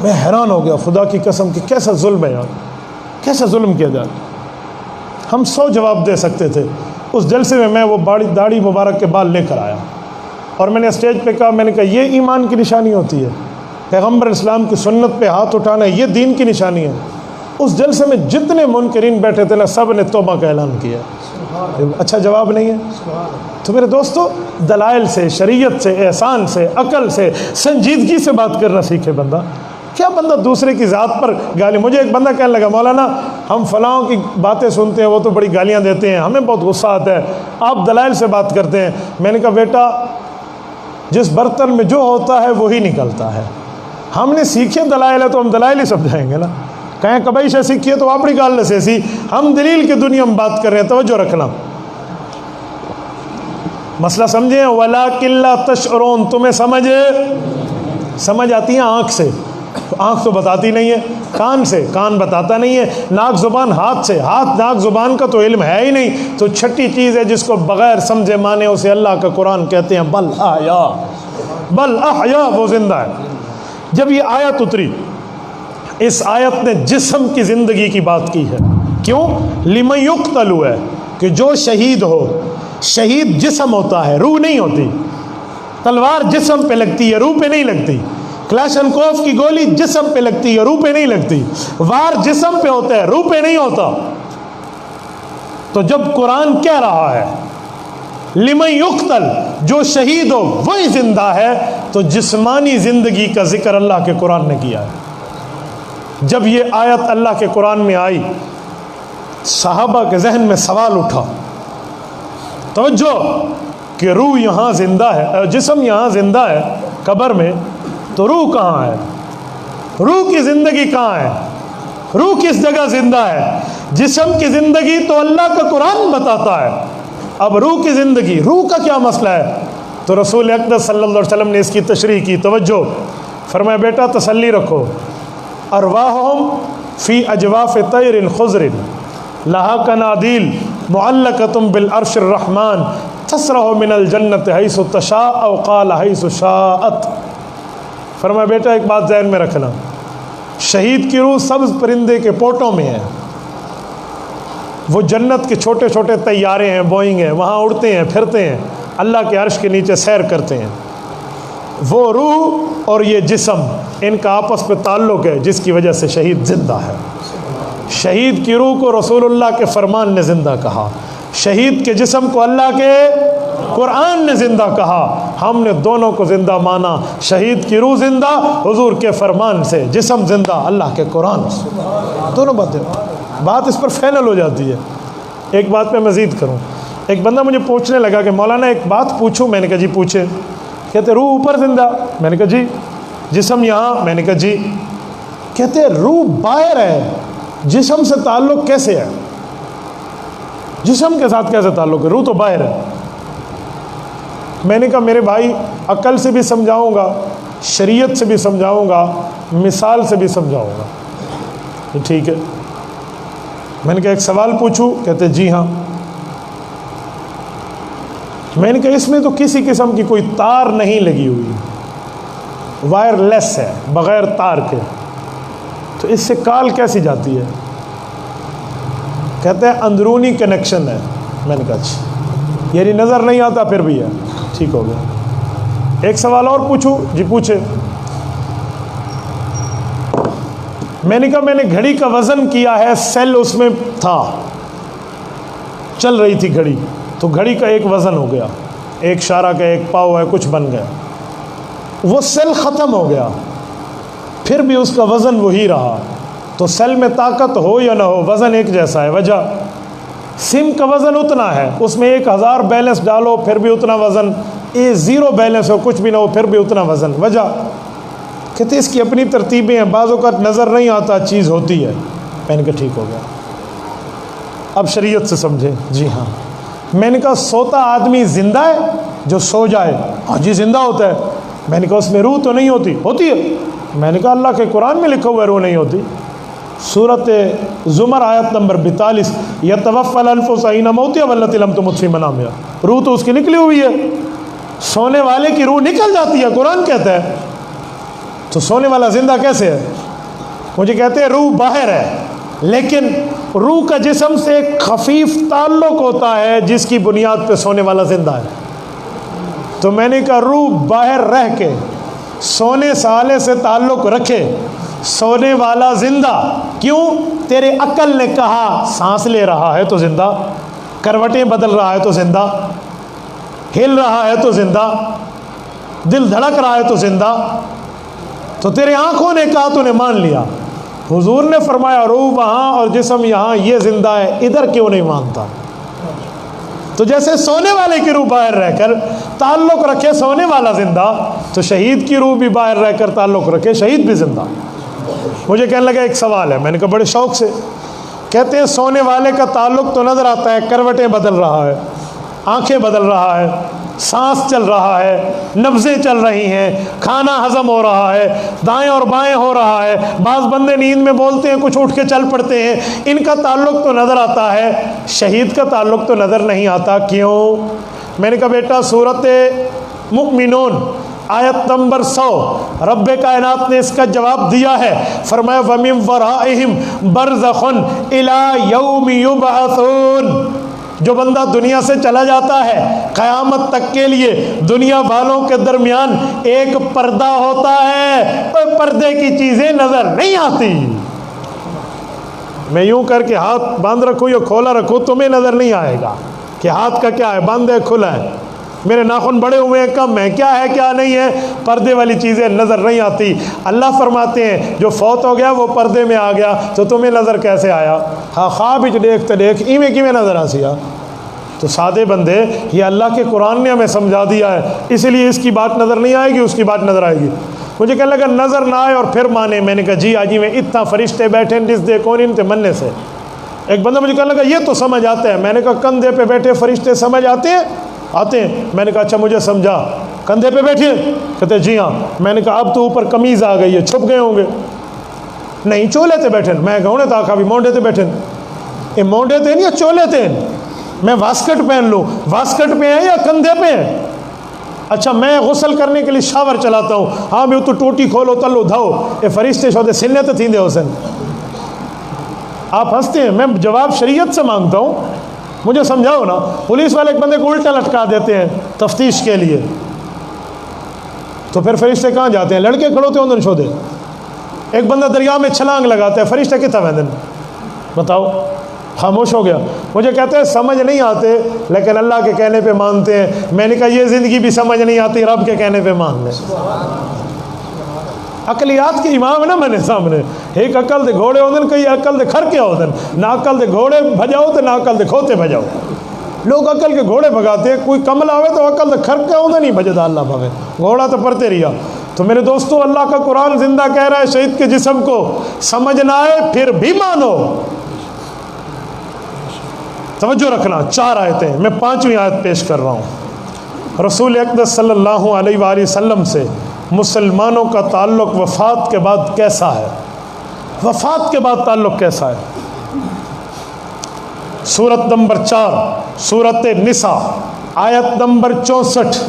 میں حیران ہو گیا، خدا کی قسم کہ کیسا ظلم ہے یار، کیسا ظلم کیا جائے۔ ہم 100 جواب دے سکتے تھے۔ اس جلسے میں وہ داڑھی مبارک کے بال لے کر آیا، اور میں نے اسٹیج پہ کہا، میں نے کہا یہ ایمان کی نشانی ہوتی ہے، پیغمبر اسلام کی سنت پہ ہاتھ اٹھانا یہ دین کی نشانی ہے۔ اس جلسے میں جتنے منکرین بیٹھے تھے نا، سب نے توبہ کا اعلان کیا۔ اچھا جواب نہیں ہے؟ تو میرے دوستو، دلائل سے، شریعت سے، احسان سے، عقل سے، سنجیدگی سے بات کرنا سیکھے بندہ۔ کیا بندہ دوسرے کی ذات پر گالی؟ مجھے ایک بندہ کہنے لگا مولانا ہم فلاں کی باتیں سنتے ہیں، وہ تو بڑی گالیاں دیتے ہیں، ہمیں بہت غصہ آتا ہے، آپ دلائل سے بات کرتے ہیں۔ میں نے کہا بیٹا جس برتن میں جو ہوتا ہے وہی نکلتا ہے۔ ہم نے سیکھے دلائل ہے تو ہم دلائل ہی سمجھائیں گے نا۔ کہیں کبھی سے سیکھیے تو اپنی گال سے سی، ہم دلیل کی دنیا میں بات کر رہے ہیں، توجہ رکھنا۔ مسئلہ سمجھیں، وَلَٰكِن لَّا تَشْعُرُونَ، تمہیں سمجھ آتی ہے آنکھ سے، آنکھ تو بتاتی نہیں ہے، کان سے، کان بتاتا نہیں ہے، ناک زبان ہاتھ سے، ہاتھ ناک زبان کا تو علم ہے ہی نہیں۔ تو چھٹی چیز ہے جس کو بغیر سمجھے مانے اسے اللہ کا قرآن کہتے ہیں بل احیا، وہ زندہ ہے۔ جب یہ آیت اتری، اس آیت نے جسم کی زندگی کی بات کی ہے۔ کیوں؟ لمن یقتل ہے کہ جو شہید ہو، شہید جسم ہوتا ہے، روح نہیں ہوتی۔ تلوار جسم پہ لگتی ہے، روح پہ نہیں لگتی۔ کلاشنکوف کی گولی جسم پہ لگتی ہے، روح پہ نہیں لگتی۔ وار جسم پہ ہوتا ہے، روح پہ نہیں ہوتا۔ تو جب قرآن کہہ رہا ہے لمن یقتل، جو شہید ہو وہی زندہ ہے. تو جسمانی زندگی کا ذکر اللہ کے قرآن نے کیا ہے. جب یہ آیت اللہ کے قرآن میں آئی، صحابہ کے ذہن میں سوال اٹھا، توجہ، کہ روح یہاں زندہ ہے، جسم یہاں زندہ ہے قبر میں، تو روح کہاں ہے؟ روح کی زندگی کہاں ہے؟ روح کس جگہ زندہ ہے؟ جسم کی زندگی تو اللہ کا قرآن بتاتا ہے، اب روح کی زندگی، روح کا کیا مسئلہ ہے؟ تو رسول اقدس صلی اللہ علیہ وسلم نے اس کی تشریح کی. توجہ، فرمایا بیٹا تسلی رکھو، ارواحہم فی اجواف طیر خضر لہا کنادیل معلقۃ بالعرش الرحمن تسرح من الجنت حیث تشاء او قال حیث شاءت. فرمایا بیٹا ایک بات ذہن میں رکھنا، شہید کی روح سبز پرندے کے پوٹوں میں ہے، وہ جنت کے چھوٹے چھوٹے طیارے ہیں، بوئنگ ہیں، وہاں اڑتے ہیں، پھرتے ہیں، اللہ کے عرش کے نیچے سیر کرتے ہیں. وہ روح اور یہ جسم، ان کا آپس پہ تعلق ہے جس کی وجہ سے شہید زندہ ہے. شہید کی روح کو رسول اللہ کے فرمان نے زندہ کہا، شہید کے جسم کو اللہ کے قرآن نے زندہ کہا. ہم نے دونوں کو زندہ مانا، شہید کی روح زندہ حضور کے فرمان سے، جسم زندہ اللہ کے قرآن سے. دونوں باتیں، بات اس پر فائنل ہو جاتی ہے. ایک بات میں مزید کروں، ایک بندہ مجھے پوچھنے لگا کہ مولانا ایک بات پوچھوں. میں نے کہا جی پوچھے. کہتے روح اوپر زندہ. میں نے کہا جی. جسم یہاں. میں نے کہا جی. کہتے روح باہر ہے، جسم سے تعلق کیسے ہے؟ جسم کے ساتھ کیسے تعلق ہے؟ روح تو باہر ہے. میں نے کہا میرے بھائی عقل سے بھی سمجھاؤں گا، شریعت سے بھی سمجھاؤں گا، مثال سے بھی سمجھاؤں گا. ٹھیک ہے. میں نے کہا ایک سوال پوچھوں؟ کہتے جی ہاں. میں نے کہا اس میں تو کسی قسم کی کوئی تار نہیں لگی ہوئی، وائر لیس ہے، بغیر تار کے، تو اس سے کال کیسی جاتی ہے؟ کہتے ہیں اندرونی کنیکشن ہے. میں نے کہا اچھا، یعنی نظر نہیں آتا پھر بھی ہے. ٹھیک ہو گیا. ایک سوال اور پوچھوں؟ جی پوچھے. میں نے کہا میں نے گھڑی کا وزن کیا ہے، سیل اس میں تھا، چل رہی تھی گھڑی، تو گھڑی کا ایک وزن ہو گیا، ایک اشارہ کا ایک پاؤ ہے، کچھ بن گیا، وہ سیل ختم ہو گیا، پھر بھی اس کا وزن وہی رہا. تو سیل میں طاقت ہو یا نہ ہو، وزن ایک جیسا ہے. وجہ سم کا وزن اتنا ہے، اس میں 1000 بیلنس ڈالو پھر بھی اتنا وزن، زیرو بیلنس ہو کچھ بھی نہ ہو پھر بھی اتنا وزن. وجہ کہتے اس کی اپنی ترتیبیں ہیں، بعض اوقات نظر نہیں آتا چیز ہوتی ہے. میں نے کہا ٹھیک ہو گیا. اب شریعت سے سمجھیں. جی ہاں. میں نے کہا سوتا آدمی زندہ ہے جو سو جائے؟ ہاں جی زندہ ہوتا ہے. میں نے کہا اس میں روح تو نہیں ہوتی؟ ہوتی ہے. میں نے کہا اللہ کے قرآن میں لکھا ہوا ہے روح نہیں ہوتی. سورۃ زمر آیت نمبر 42، یتوفی الانفس حین موتہا واللتی لم تمت فی منامہا. روح تو اس کی نکلی ہوئی ہے، سونے والے کی روح نکل جاتی ہے، قرآن کہتا ہے. تو سونے والا زندہ کیسے ہے؟ مجھے کہتے ہیں روح باہر ہے، لیکن روح کا جسم سے ایک خفیف تعلق ہوتا ہے جس کی بنیاد پہ سونے والا زندہ ہے. تو میں نے کہا روح باہر رہ کے سونے سالے سے تعلق رکھے، سونے والا زندہ کیوں؟ تیرے عقل نے کہا سانس لے رہا ہے تو زندہ، کروٹیں بدل رہا ہے تو زندہ، ہل رہا ہے تو زندہ، دل دھڑک رہا ہے تو زندہ. تو تیرے آنکھوں نے کہا تو نے مان لیا. حضور نے فرمایا روح وہاں اور جسم یہاں، یہ زندہ ہے، ادھر کیوں نہیں مانتا؟ تو جیسے سونے والے کی روح باہر رہ کر تعلق رکھے سونے والا زندہ، تو شہید کی روح بھی باہر رہ کر تعلق رکھے شہید بھی زندہ. مجھے کہنے لگا ایک سوال ہے. میں نے کہا بڑے شوق سے. کہتے ہیں سونے والے کا تعلق تو نظر آتا ہے، کروٹیں بدل رہا ہے، آنکھیں بدل رہا ہے، سانس چل رہا ہے، نبضیں چل رہی ہیں، کھانا ہضم ہو رہا ہے، دائیں اور بائیں ہو رہا ہے، بعض بندے نیند میں بولتے ہیں، کچھ اٹھ کے چل پڑتے ہیں، ان کا تعلق تو نظر آتا ہے، شہید کا تعلق تو نظر نہیں آتا. کیوں؟ میں نے کہا بیٹا سورۃ مؤمنون آیت نمبر 100 رب کائنات نے اس کا جواب دیا ہے. فرمایا وَمِن وَرَائِهِمْ بَرْزَخٌ إِلَى يَوْمِ يُبْعَثُونَ. جو بندہ دنیا سے چلا جاتا ہے قیامت تک کے لیے دنیا والوں کے درمیان ایک پردہ ہوتا ہے، اور پردے کی چیزیں نظر نہیں آتی. میں یوں کر کے ہاتھ باندھ رکھوں یا کھولا رکھوں تمہیں نظر نہیں آئے گا. کہ ہاتھ کا کیا ہے، بند ہے کھلا ہے، میرے ناخن بڑے ہوئے ہیں کم ہیں، کیا ہے کیا نہیں ہے، پردے والی چیزیں نظر نہیں آتی۔ اللہ فرماتے ہیں جو فوت ہو گیا وہ پردے میں آ گیا تو تمہیں نظر کیسے آیا؟ ہاں خواب وچ دیکھتے دیکھ ایویں کیویں نظر آ سیا؟ تو سادے بندے یہ اللہ کے قرآن نے ہمیں سمجھا دیا ہے، اس لیے اس کی بات نظر نہیں آئے گی، اس کی بات نظر آئے گی۔ مجھے کہنے لگا نظر نہ آئے اور پھر مانے، میں نے کہا جی آجی میں اتنا فرشتے بیٹھے جس دے کون ان تے مننے سے۔ ایک بندہ مجھے کہنے لگا یہ تو سمجھ آتا ہے، میں نے کہا کندھے پہ بیٹھے فرشتے سمجھ آتے ہیں؟ آتے ہیں۔ میں نے کہا اچھا مجھے سمجھا، کندھے پہ بیٹھے؟ کہتے جی ہاں۔ میں نے کہا اب تو اوپر قمیض آ گئی ہے، چھپ گئے ہوں گے؟ نہیں چولے تے بیٹھے، میں کہوں نے تاکہ بھی مونڈے تے بیٹھے، یہ مونڈے تے نہیں یا چولے تے؟ میں واسکٹ پہن لوں، واسکٹ پہ ہیں یا کندھے پہ ہیں؟ اچھا میں غسل کرنے کے لیے شاور چلاتا ہوں، ہاں بھی تو ٹوٹی کھولو تلو دھاؤ، یہ فرشتے شودے سننے تو تھیں دے حسن۔ آپ ہنستے ہیں، میں جواب شریعت سے مانگتا ہوں، مجھے سمجھاؤ نا۔ پولیس والے ایک بندے کو الٹا لٹکا دیتے ہیں تفتیش کے لیے، تو پھر فرشتے کہاں جاتے ہیں؟ لڑکے کھڑوتے ہیں شودے۔ ایک بندہ دریا میں چھلانگ لگاتا ہے، فرشتے کتنا ویندن؟ بتاؤ، خاموش ہو گیا۔ مجھے کہتے ہیں سمجھ نہیں آتے لیکن اللہ کے کہنے پہ مانتے ہیں۔ میں نے کہا یہ زندگی بھی سمجھ نہیں آتی، رب کے کہنے پہ مان لیں۔ عقلیات کے امام ہے نا میں نے سامنے، ایک عقل دے گھوڑے ہوندن، کئی عقل دے کھرکے ہوندن، نہ عقل دے گھوڑے بھجاؤ تو نہ عقل دے کھوتے بھجاؤ۔ لوگ عقل کے گھوڑے بھگاتے ہیں، کوئی کمل آوے تو عقل دے کھرکے ہوندن نہیں بھجدا اللہ بھگے، گھوڑا تو پرتے رہیا۔ تو میرے دوستو اللہ کا قرآن زندہ کہہ رہا ہے شہید کے جسم کو سمجھ نہ آئے پھر بھی مانو۔ توجہ رکھنا، 4 آیتیں، میں 5ویں آیت پیش کر رہا ہوں۔ رسول اقدس صلی اللہ علیہ وآلہ وسلم سے مسلمانوں کا تعلق وفات کے بعد کیسا ہے؟ وفات کے بعد تعلق کیسا ہے؟ سورت نمبر 4 سورت نساء آیت نمبر 64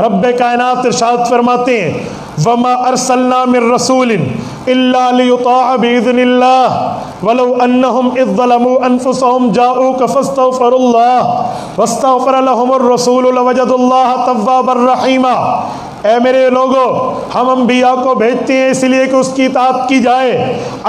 رب کائنات ارشاد فرماتے ہیں وما ارسلنا من رسول الا ليطاع باذن الله ولو انهم اذ ظلموا انفسهم جاءوك فاستغفروا الله واستغفر لهم الرسول لوجدوا الله توابا رحيما۔ اے میرے لوگو، ہم انبیاء کو بھیجتے ہیں اس لیے کہ اس کی اطاعت کی جائے۔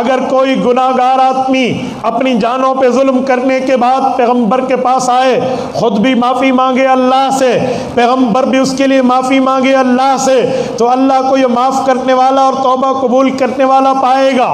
اگر کوئی گناہ گار آدمی اپنی جانوں پہ ظلم کرنے کے بعد پیغمبر کے پاس آئے، خود بھی معافی مانگے اللہ سے، پیغمبر بھی اس کے لیے معافی مانگے اللہ سے، تو اللہ کو یہ معاف کرنے والا اور توبہ قبول کرنے والا پائے گا۔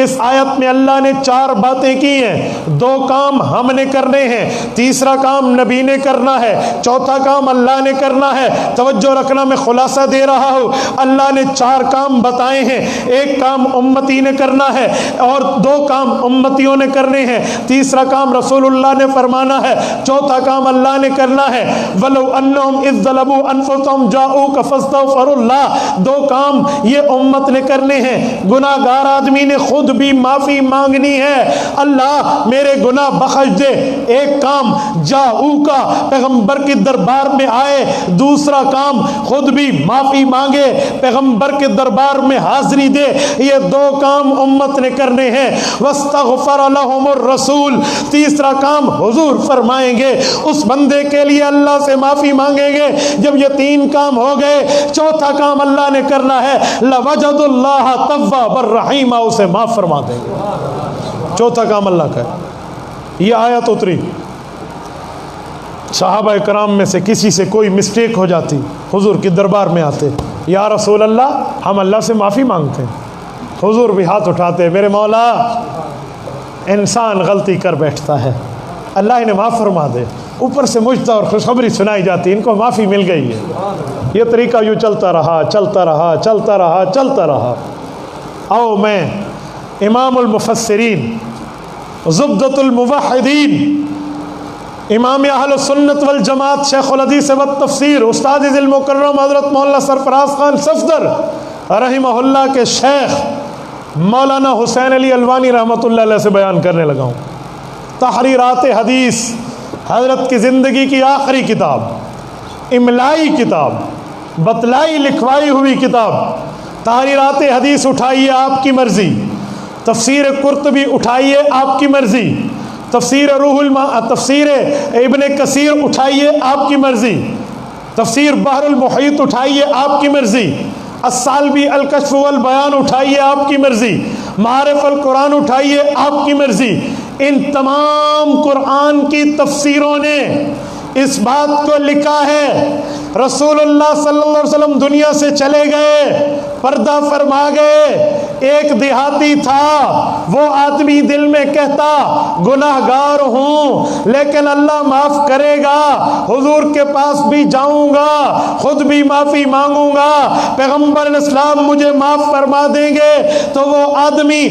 اس آیت میں اللہ نے 4 باتیں کی ہیں، 2 کام ہم نے کرنے ہیں، تیسرا کام نبی نے کرنا ہے، چوتھا کام اللہ نے کرنا ہے۔ توجہ رکھنا، میں خلاصہ دے رہا ہوں۔ اللہ نے 4 کام بتائے ہیں، 1 کام امتی نے کرنا ہے اور 2 کام امتیوں نے کرنے ہیں، تیسرا کام رسول اللہ نے فرمانا ہے، چوتھا کام اللہ نے کرنا ہے۔ وَلَوْ أَنَّهُمْ إِذْ ظَلَمُوا أَنفُسَهُمْ جَاءُوكَ فَاسْتَغْفَرُوا اللَّهَ، 2 کام یہ امت نے کرنے ہیں۔ گناہ گار آدمی نے خود بھی معافی مانگنی ہے، اللہ میرے گناہ بخش دے۔ 1 کام جاؤکا، پیغمبر کے دربار میں آئے، دوسرا کام خود بھی معافی مانگے، پیغمبر کے دربار میں حاضری دے۔ یہ 2 کام امت نے کرنے ہیں۔ واستغفر لهم الرسول، تیسرا کام حضور فرمائیں گے، اس بندے کے لیے اللہ سے معافی مانگیں گے۔ جب یہ 3 کام ہو گئے، چوتھا کام اللہ نے کرنا ہے، لوجد اللہ توابا رحیما، اسے معاف فرما دیں گے۔ چوتھا کام اللہ کا ہے۔ یہ آیت اتری، صحابہ کرام میں سے کسی سے کوئی مسٹیک ہو جاتی، حضور کے دربار میں آتے، یا رسول اللہ ہم اللہ سے معافی مانگتے ہیں۔ حضور بھی ہاتھ اٹھاتے، میرے مولا انسان غلطی کر بیٹھتا ہے، اللہ انہیں معاف فرما دے۔ اوپر سے مجھ اور خوشخبری سنائی جاتی، ان کو معافی مل گئی ہے۔ یہ طریقہ یوں چلتا رہا چلتا رہا چلتا رہا چلتا رہا۔ آؤ میں امام المفسرین، زبدۃ الموحدین، امام اہل سنت والجماعت، شیخ الحدیث والتفسیر، استاد ذی المکرم حضرت مولانا سرفراز خان صفدر رحمہ اللہ کے شیخ مولانا حسین علی الوانی رحمۃ اللہ علیہ سے بیان کرنے لگا ہوں۔ تحریرات حدیث، حضرت کی زندگی کی آخری کتاب، املائی کتاب، بتلائی لکھوائی ہوئی کتاب۔ تحریرات حدیث اٹھائیے آپ کی مرضی، تفسیر قرطبی اٹھائیے آپ کی مرضی، تفسیر تفسیر ابن کثیر اٹھائیے آپ کی مرضی، تفسیر بحر المحیط اٹھائیے آپ کی مرضی، الثعلبی الکشف والبیان اٹھائیے آپ کی مرضی، معارف القرآن اٹھائیے آپ کی مرضی۔ ان تمام قرآن کی تفسیروں نے اس بات کو لکھا ہے رسول اللہ صلی اللہ علیہ وسلم دنیا سے چلے گئے، پردہ فرما گئے، ایک دیہاتی تھا، وہ آدمی دل میں کہتا گناہگار ہوں لیکن اللہ معاف کرے گا، حضور کے پاس بھی جاؤں گا، خود بھی معافی مانگوں گا، پیغمبر الاسلام مجھے معاف فرما دیں گے۔ تو وہ آدمی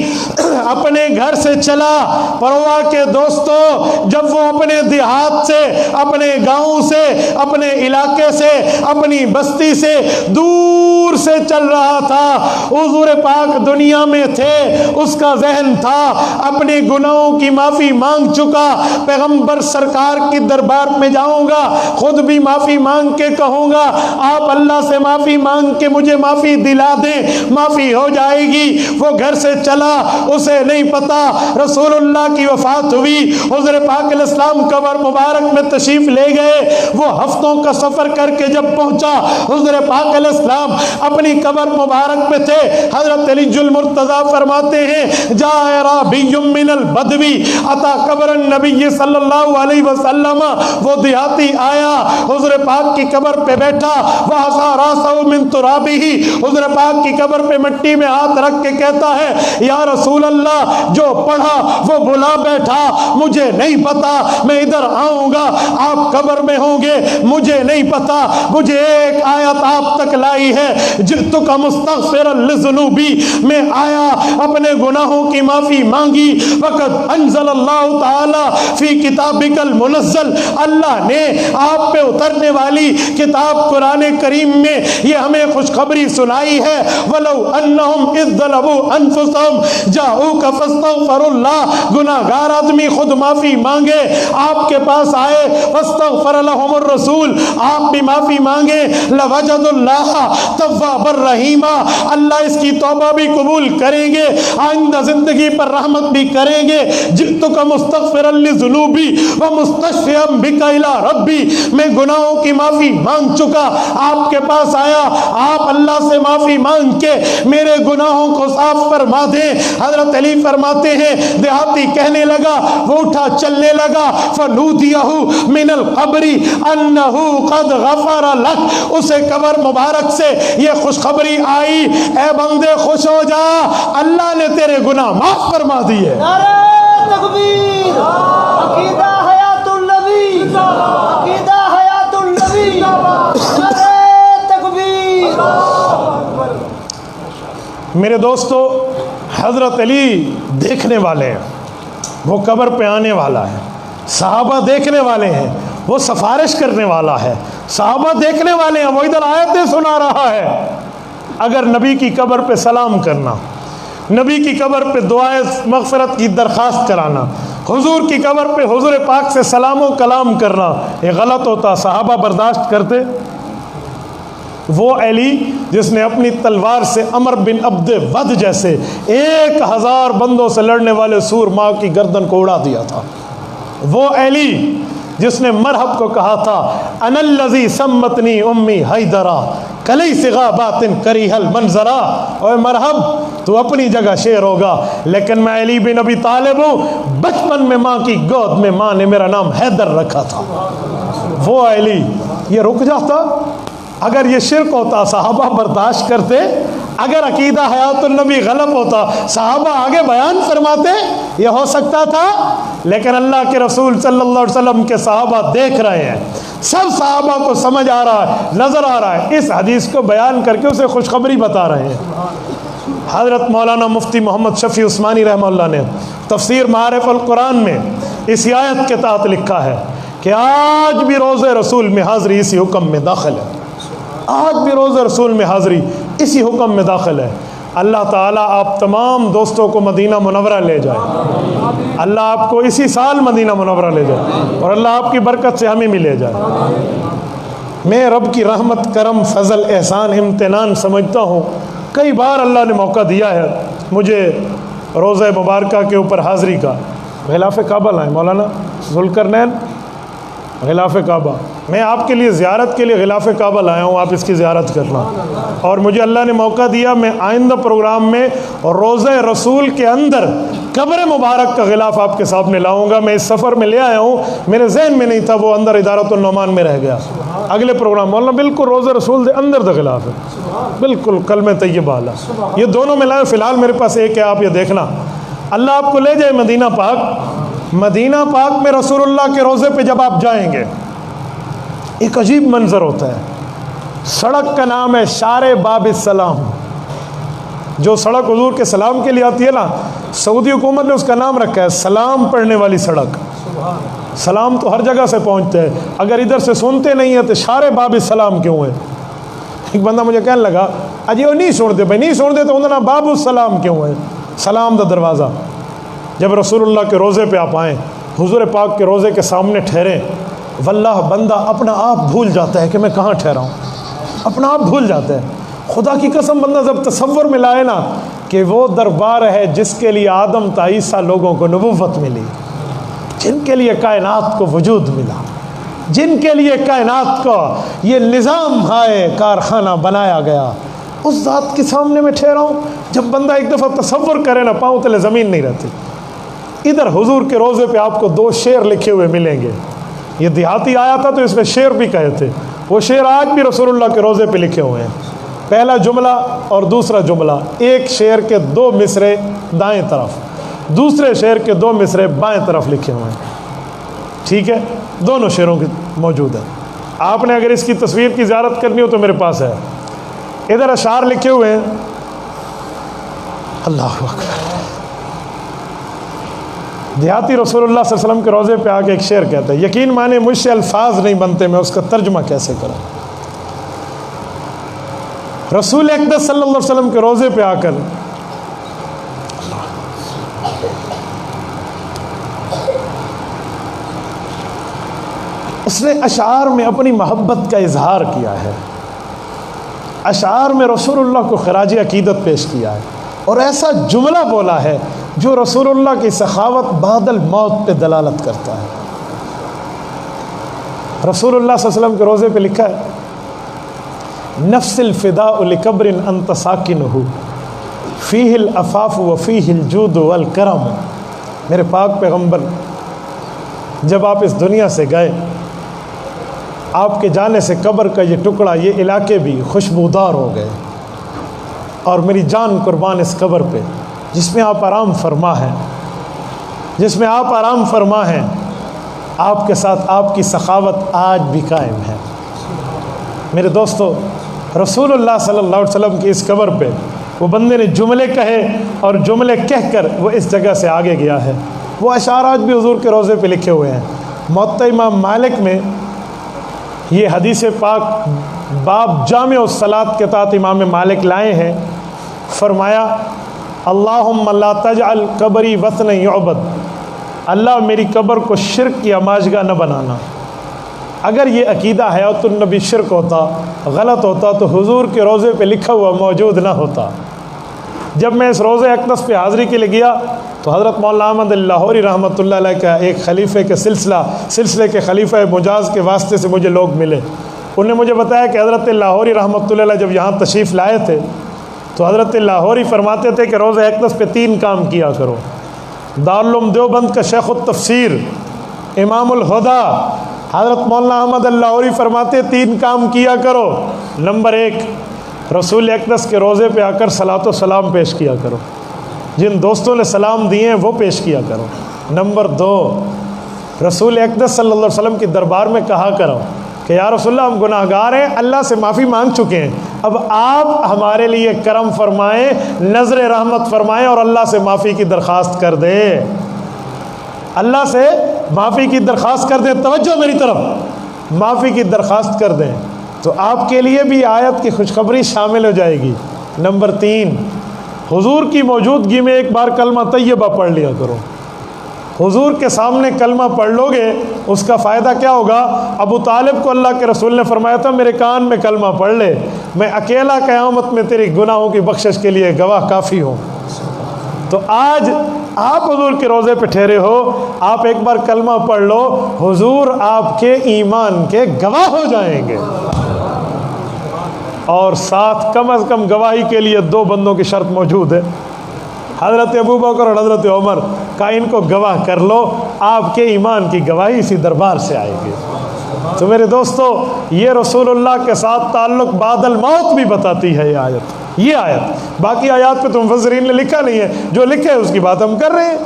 اپنے گھر سے چلا۔ پرواہ کے دوستوں، جب وہ اپنے دیہات سے، اپنے گاؤں سے، اپنے علاقے سے، اپنی بستی سے دور سے چل رہا تھا، حضور پاک دنیا میں تھے، اس کا ذہن تھا اپنے گناہوں کی معافی مانگ چکا، پیغمبر سرکار کی دربار میں جاؤں گا، خود بھی معافی مانگ کے کہوں گا آپ اللہ سے معافی مانگ کے مجھے معافی دلا دیں، معافی ہو جائے گی۔ وہ گھر سے چلا، اسے نہیں پتا رسول اللہ کی وفات ہوئی، حضور پاک علیہ السلام قبر مبارک میں تشریف لے گئے۔ وہ ہفتوں کا سفر کر کے جب پہنچا، حضور پاک علیہ السلام اپنی قبر مبارک میں تھے۔ حضرت علی المرتضیٰ فرماتے ہیں جاء رابی من البدوی اتا قبر النبی صلی اللہ علیہ وسلم، وہ دیہاتی آیا، حضور پاک کی قبر پہ بیٹھا، وَحَصَى رَأْسَهُ مِن تُرَابِهِ، حضور پاک کی قبر پہ مٹی میں ہاتھ رکھ کے کہتا ہے یا رسول اللہ جو پڑھا وہ بھلا بیٹھا، مجھے نہیں پتا میں ادھر آؤں گا، آپ قبر میں ہوں گے، مجھے نہیں پتا، مجھے ایک آیت آپ تک لائی ہے جئتک مستغفرا لذنوبی، میں آیا اپنے گناہوں کی معافی مانگی، وقت انزل اللہ تعالی فی کتابک المنزل، اللہ نے آپ پہ اترنے والی کتاب قرآن کریم میں یہ ہمیں خوشخبری سنائی ہے وَلَوْ أَنَّهُمْ إِذْ ظَلَمُوا أَنفُسَهُمْ جَاءُوكَ فَاسْتَغْفَرُوا اللَّهَ، گناہگار آدمی خود معافی مانگے، آپ کے پاس آئے، فَاسْتَغْفَرَ لَهُمُ الرَّسُولُ، آپ بھی معافی مانگے، لَوَجَدُوا اللَّهَ تَوَّابًا رَحِيمًا، اللہ اس کی توبہ بھی قبول کریں گے، آئندہ زندگی پر رحمت بھی کریں گے۔ جئتک مستغفرا لذنوبی ومستشفیا بک الی ربی، میں گناہوں کی معافی مانگ چکا، آپ کے پاس آیا، آپ اللہ سے معافی مانگ کے میرے گناہوں کو صاف فرما دیں۔ حضرت علی فرماتے ہیں دیہاتی کہنے لگا، وہ اٹھا چلنے لگا، فنودیہ من القبر انہ قد غفر لک، اسے قبر مبارک سے یہ خوشخبری آئی، اے بندے خوش ہو جا، اللہ نے تیرے گناہ معاف فرما دیے۔ نعرہ تکبیر، عقیدہ حیات النبی، عقیدہ حیات النبی، نعرہ تکبیر۔ میرے دوستو، حضرت علی دیکھنے والے ہیں، وہ قبر پہ آنے والا ہے، صحابہ دیکھنے والے ہیں، وہ سفارش کرنے والا ہے، صحابہ دیکھنے والے ہیں، وہ ادھر آیتیں سنا رہا ہے۔ اگر نبی کی قبر پہ سلام کرنا، نبی کی قبر پہ دعائے مغفرت کی درخواست کرانا، حضور کی قبر پہ حضور پاک سے سلام و کلام کرنا یہ غلط ہوتا، صحابہ برداشت کرتے؟ وہ علی جس نے اپنی تلوار سے عمر بن عبد ود جیسے 1000 بندوں سے لڑنے والے سور ماں کی گردن کو اڑا دیا تھا، وہ علی جس نے مرحب کو کہا تھا انا الذی سمتنی امی حیدرا کلی صغابات کریہ المنظرا، اوے مرحب تو اپنی جگہ شیر ہوگا لیکن میں علی بن ابی طالب ہوں، بچپن میں ماں کی گود میں ماں نے میرا نام حیدر رکھا تھا۔ وہ علی یہ رک جاتا، اگر یہ شرک ہوتا صحابہ برداشت کرتے، اگر عقیدہ حیات النبی غلط ہوتا صحابہ آگے بیان فرماتے، یہ ہو سکتا تھا، لیکن اللہ کے رسول صلی اللہ علیہ وسلم کے صحابہ دیکھ رہے ہیں، سب صحابہ کو سمجھ آ رہا ہے، نظر آ رہا ہے، اس حدیث کو بیان کر کے اسے خوشخبری بتا رہے ہیں۔ حضرت مولانا مفتی محمد شفیع عثمانی رحمہ اللہ نے تفسیر معارف القرآن میں اسی آیت کے تحت لکھا ہے کہ آج بھی روضہ رسول میں حاضری اسی حکم میں داخل ہے، آج بھی روضہ رسول میں حاضری اسی حکم میں داخل ہے۔ اللہ تعالیٰ آپ تمام دوستوں کو مدینہ منورہ لے جائے، اللہ آپ کو اسی سال مدینہ منورہ لے جائے، اور اللہ آپ کی برکت سے ہمیں بھی لے جائے۔ میں رب کی رحمت، کرم، فضل، احسان، امتنان سمجھتا ہوں، کئی بار اللہ نے موقع دیا ہے مجھے روضہ مبارکہ کے اوپر حاضری کا۔ غلاف کعبہ لائیں مولانا، ذوالقرنین غلاف کعبہ، میں آپ کے لیے زیارت کے لیے غلاف کعبہ لایا ہوں، آپ اس کی زیارت کرنا۔ اور مجھے اللہ نے موقع دیا، میں آئندہ پروگرام میں روضہ رسول کے اندر قبر مبارک کا غلاف آپ کے سامنے لاؤں گا۔ میں اس سفر میں لے آیا ہوں، میرے ذہن میں نہیں تھا، وہ اندر ادارۃ النعمان میں رہ گیا۔ اگلے پروگرام مولانا بالکل روضہ رسول دے اندر دا غلاف ہے، بالکل کلمہ طیبہ والا، یہ دونوں میں لائے۔ فی الحال میرے پاس ایک ہے، آپ یہ دیکھنا۔ اللہ آپ کو لے جائے مدینہ پاک، مدینہ پاک میں رسول اللہ کے روضے پہ جب آپ جائیں گے، ایک عجیب منظر ہوتا ہے۔ سڑک کا نام ہے شارع باب السلام، جو سڑک حضور کے سلام کے لیے آتی ہے نا، سعودی حکومت نے اس کا نام رکھا ہے سلام پڑھنے والی سڑک۔ سلام تو ہر جگہ سے پہنچتے ہیں، اگر ادھر سے سنتے نہیں ہیں تو شارع باب السلام کیوں ہے؟ ایک بندہ مجھے کہنے لگا اجی وہ نہیں سنتے، بھائی نہیں سنتے تو انہوں نے باب السلام کیوں ہے؟ سلام دا دروازہ۔ جب رسول اللہ کے روضے پہ آپ آئیں، حضور پاک کے روضے کے سامنے ٹھہریں، واللہ بندہ اپنا آپ بھول جاتا ہے کہ میں کہاں ٹھہرا ہوں، اپنا آپ بھول جاتا ہے۔ خدا کی قسم بندہ جب تصور میں لائے نا کہ وہ دربار ہے جس کے لیے آدم تا عیسیٰ لوگوں کو نبوت ملی، جن کے لیے کائنات کو وجود ملا، جن کے لیے کائنات کو یہ نظام ہائے کارخانہ بنایا گیا، اس ذات کے سامنے میں ٹھہرا ہوں۔ جب بندہ ایک دفعہ تصور کرے نا، پاؤں تلے زمین نہیں رہتی۔ ادھر حضور کے روضے پہ آپ کو 2 شعر لکھے ہوئے ملیں گے، یہ دیہاتی آیا تھا تو اس میں شعر بھی کہے تھے، وہ شعر آج بھی رسول اللہ کے روضے پہ لکھے ہوئے ہیں۔ پہلا جملہ اور دوسرا جملہ، ایک شعر کے 2 مصرے دائیں طرف، دوسرے شعر کے 2 مصرے بائیں طرف لکھے ہوئے ہیں، ٹھیک ہے؟ دونوں شعروں کی موجود ہے۔ آپ نے اگر اس کی تصویر کی زیارت کرنی ہو تو میرے پاس ہے، ادھر اشعار لکھے ہوئے ہیں۔ اللہ اکبر۔ دیہاتی رسول اللہ صلی اللہ علیہ وسلم کے روضے پہ آ کے ایک شعر کہتا ہے، یقین مانے مجھ سے الفاظ نہیں بنتے، میں اس کا ترجمہ کیسے کروں۔ رسول اقدس صلی اللہ علیہ وسلم کے روضے پہ آ کر اس نے اشعار میں اپنی محبت کا اظہار کیا ہے، اشعار میں رسول اللہ کو خراج عقیدت پیش کیا ہے، اور ایسا جملہ بولا ہے جو رسول اللہ کی سخاوت بعد الموت پہ دلالت کرتا ہے۔ رسول اللہ صلی اللہ علیہ وسلم کے روضے پہ لکھا ہے، نفس الفداء لقبر انت ساکنہ فیہ العفاف وفیہ الجود والکرم۔ میرے پاک پیغمبر، جب آپ اس دنیا سے گئے، آپ کے جانے سے قبر کا یہ ٹکڑا، یہ علاقے بھی خوشبودار ہو گئے، اور میری جان قربان اس قبر پہ جس میں آپ آرام فرما ہیں، جس میں آپ آرام فرما ہیں، آپ کے ساتھ آپ کی سخاوت آج بھی قائم ہے۔ میرے دوستو، رسول اللہ صلی اللہ علیہ وسلم کی اس قبر پہ وہ بندے نے جملے کہے، اور جملے کہہ کر وہ اس جگہ سے آگے گیا ہے۔ وہ اشعار آج بھی حضور کے روضے پہ لکھے ہوئے ہیں۔ موطا امام مالک میں یہ حدیث پاک باب جامع الصلاۃ کے تحت امام مالک لائے ہیں، فرمایا اللہم لا تجعل قبری وطن یعبد، اللہ میری قبر کو شرک کی آماجگاہ نہ بنانا۔ اگر یہ عقیدہ حیات النبی شرک ہوتا، غلط ہوتا، تو حضور کے روضے پہ لکھا ہوا موجود نہ ہوتا۔ جب میں اس روضہ اقدس پہ حاضری کے لیے گیا تو حضرت مولانا احمد لاہوری رحمۃ اللہ علیہ کا ایک خلیفے کے سلسلے کے خلیفہ مجاز کے واسطے سے مجھے لوگ ملے۔ انہوں نے مجھے بتایا کہ حضرت لاہوری رحمۃ اللہ علیہ جب یہاں تشریف لائے تھے تو حضرت لاہوری فرماتے تھے کہ روضہ اقدس پہ 3 کام کیا کرو۔ دارالعلوم دیوبند کا شیخ التفسیر امام الہدا حضرت مولانا احمد لاہوری فرماتے 3 کام کیا کرو۔ نمبر 1، رسول اقدس کے روضے پہ آ کر صلاۃ و سلام پیش کیا کرو، جن دوستوں نے سلام دیے ہیں وہ پیش کیا کرو۔ نمبر 2، رسول اقدس صلی اللہ علیہ وسلم کی دربار میں کہا کرو کہ یا رسول اللہ ہم گناہ گار ہیں، اللہ سے معافی مانگ چکے ہیں، اب آپ ہمارے لیے کرم فرمائیں، نظر رحمت فرمائیں اور اللہ سے معافی کی درخواست کر دیں، اللہ سے معافی کی درخواست کر دیں۔ توجہ میری طرف، معافی کی درخواست کر دیں تو آپ کے لیے بھی آیت کی خوشخبری شامل ہو جائے گی۔ نمبر 3، حضور کی موجودگی میں ایک بار کلمہ طیبہ پڑھ لیا کرو۔ حضور کے سامنے کلمہ پڑھ لو گے، اس کا فائدہ کیا ہوگا؟ ابو طالب کو اللہ کے رسول نے فرمایا تھا میرے کان میں کلمہ پڑھ لے، میں اکیلا قیامت میں تیری گناہوں کی بخشش کے لیے گواہ کافی ہوں۔ تو آج آپ حضور کے روزے پہ ٹھہرے ہو، آپ ایک بار کلمہ پڑھ لو، حضور آپ کے ایمان کے گواہ ہو جائیں گے۔ اور ساتھ کم از کم گواہی کے لیے 2 بندوں کی شرط موجود ہے، حضرت ابوبکر اور حضرت عمر کا ان کو گواہ کر لو، آپ کے ایمان کی گواہی اسی دربار سے آئے گی۔ تو میرے دوستو، یہ رسول اللہ کے ساتھ تعلق بعد الموت بھی بتاتی ہے یہ آیت۔ باقی آیات پہ تو مفسرین نے لکھا نہیں ہے، جو لکھے ہے اس کی بات ہم کر رہے ہیں۔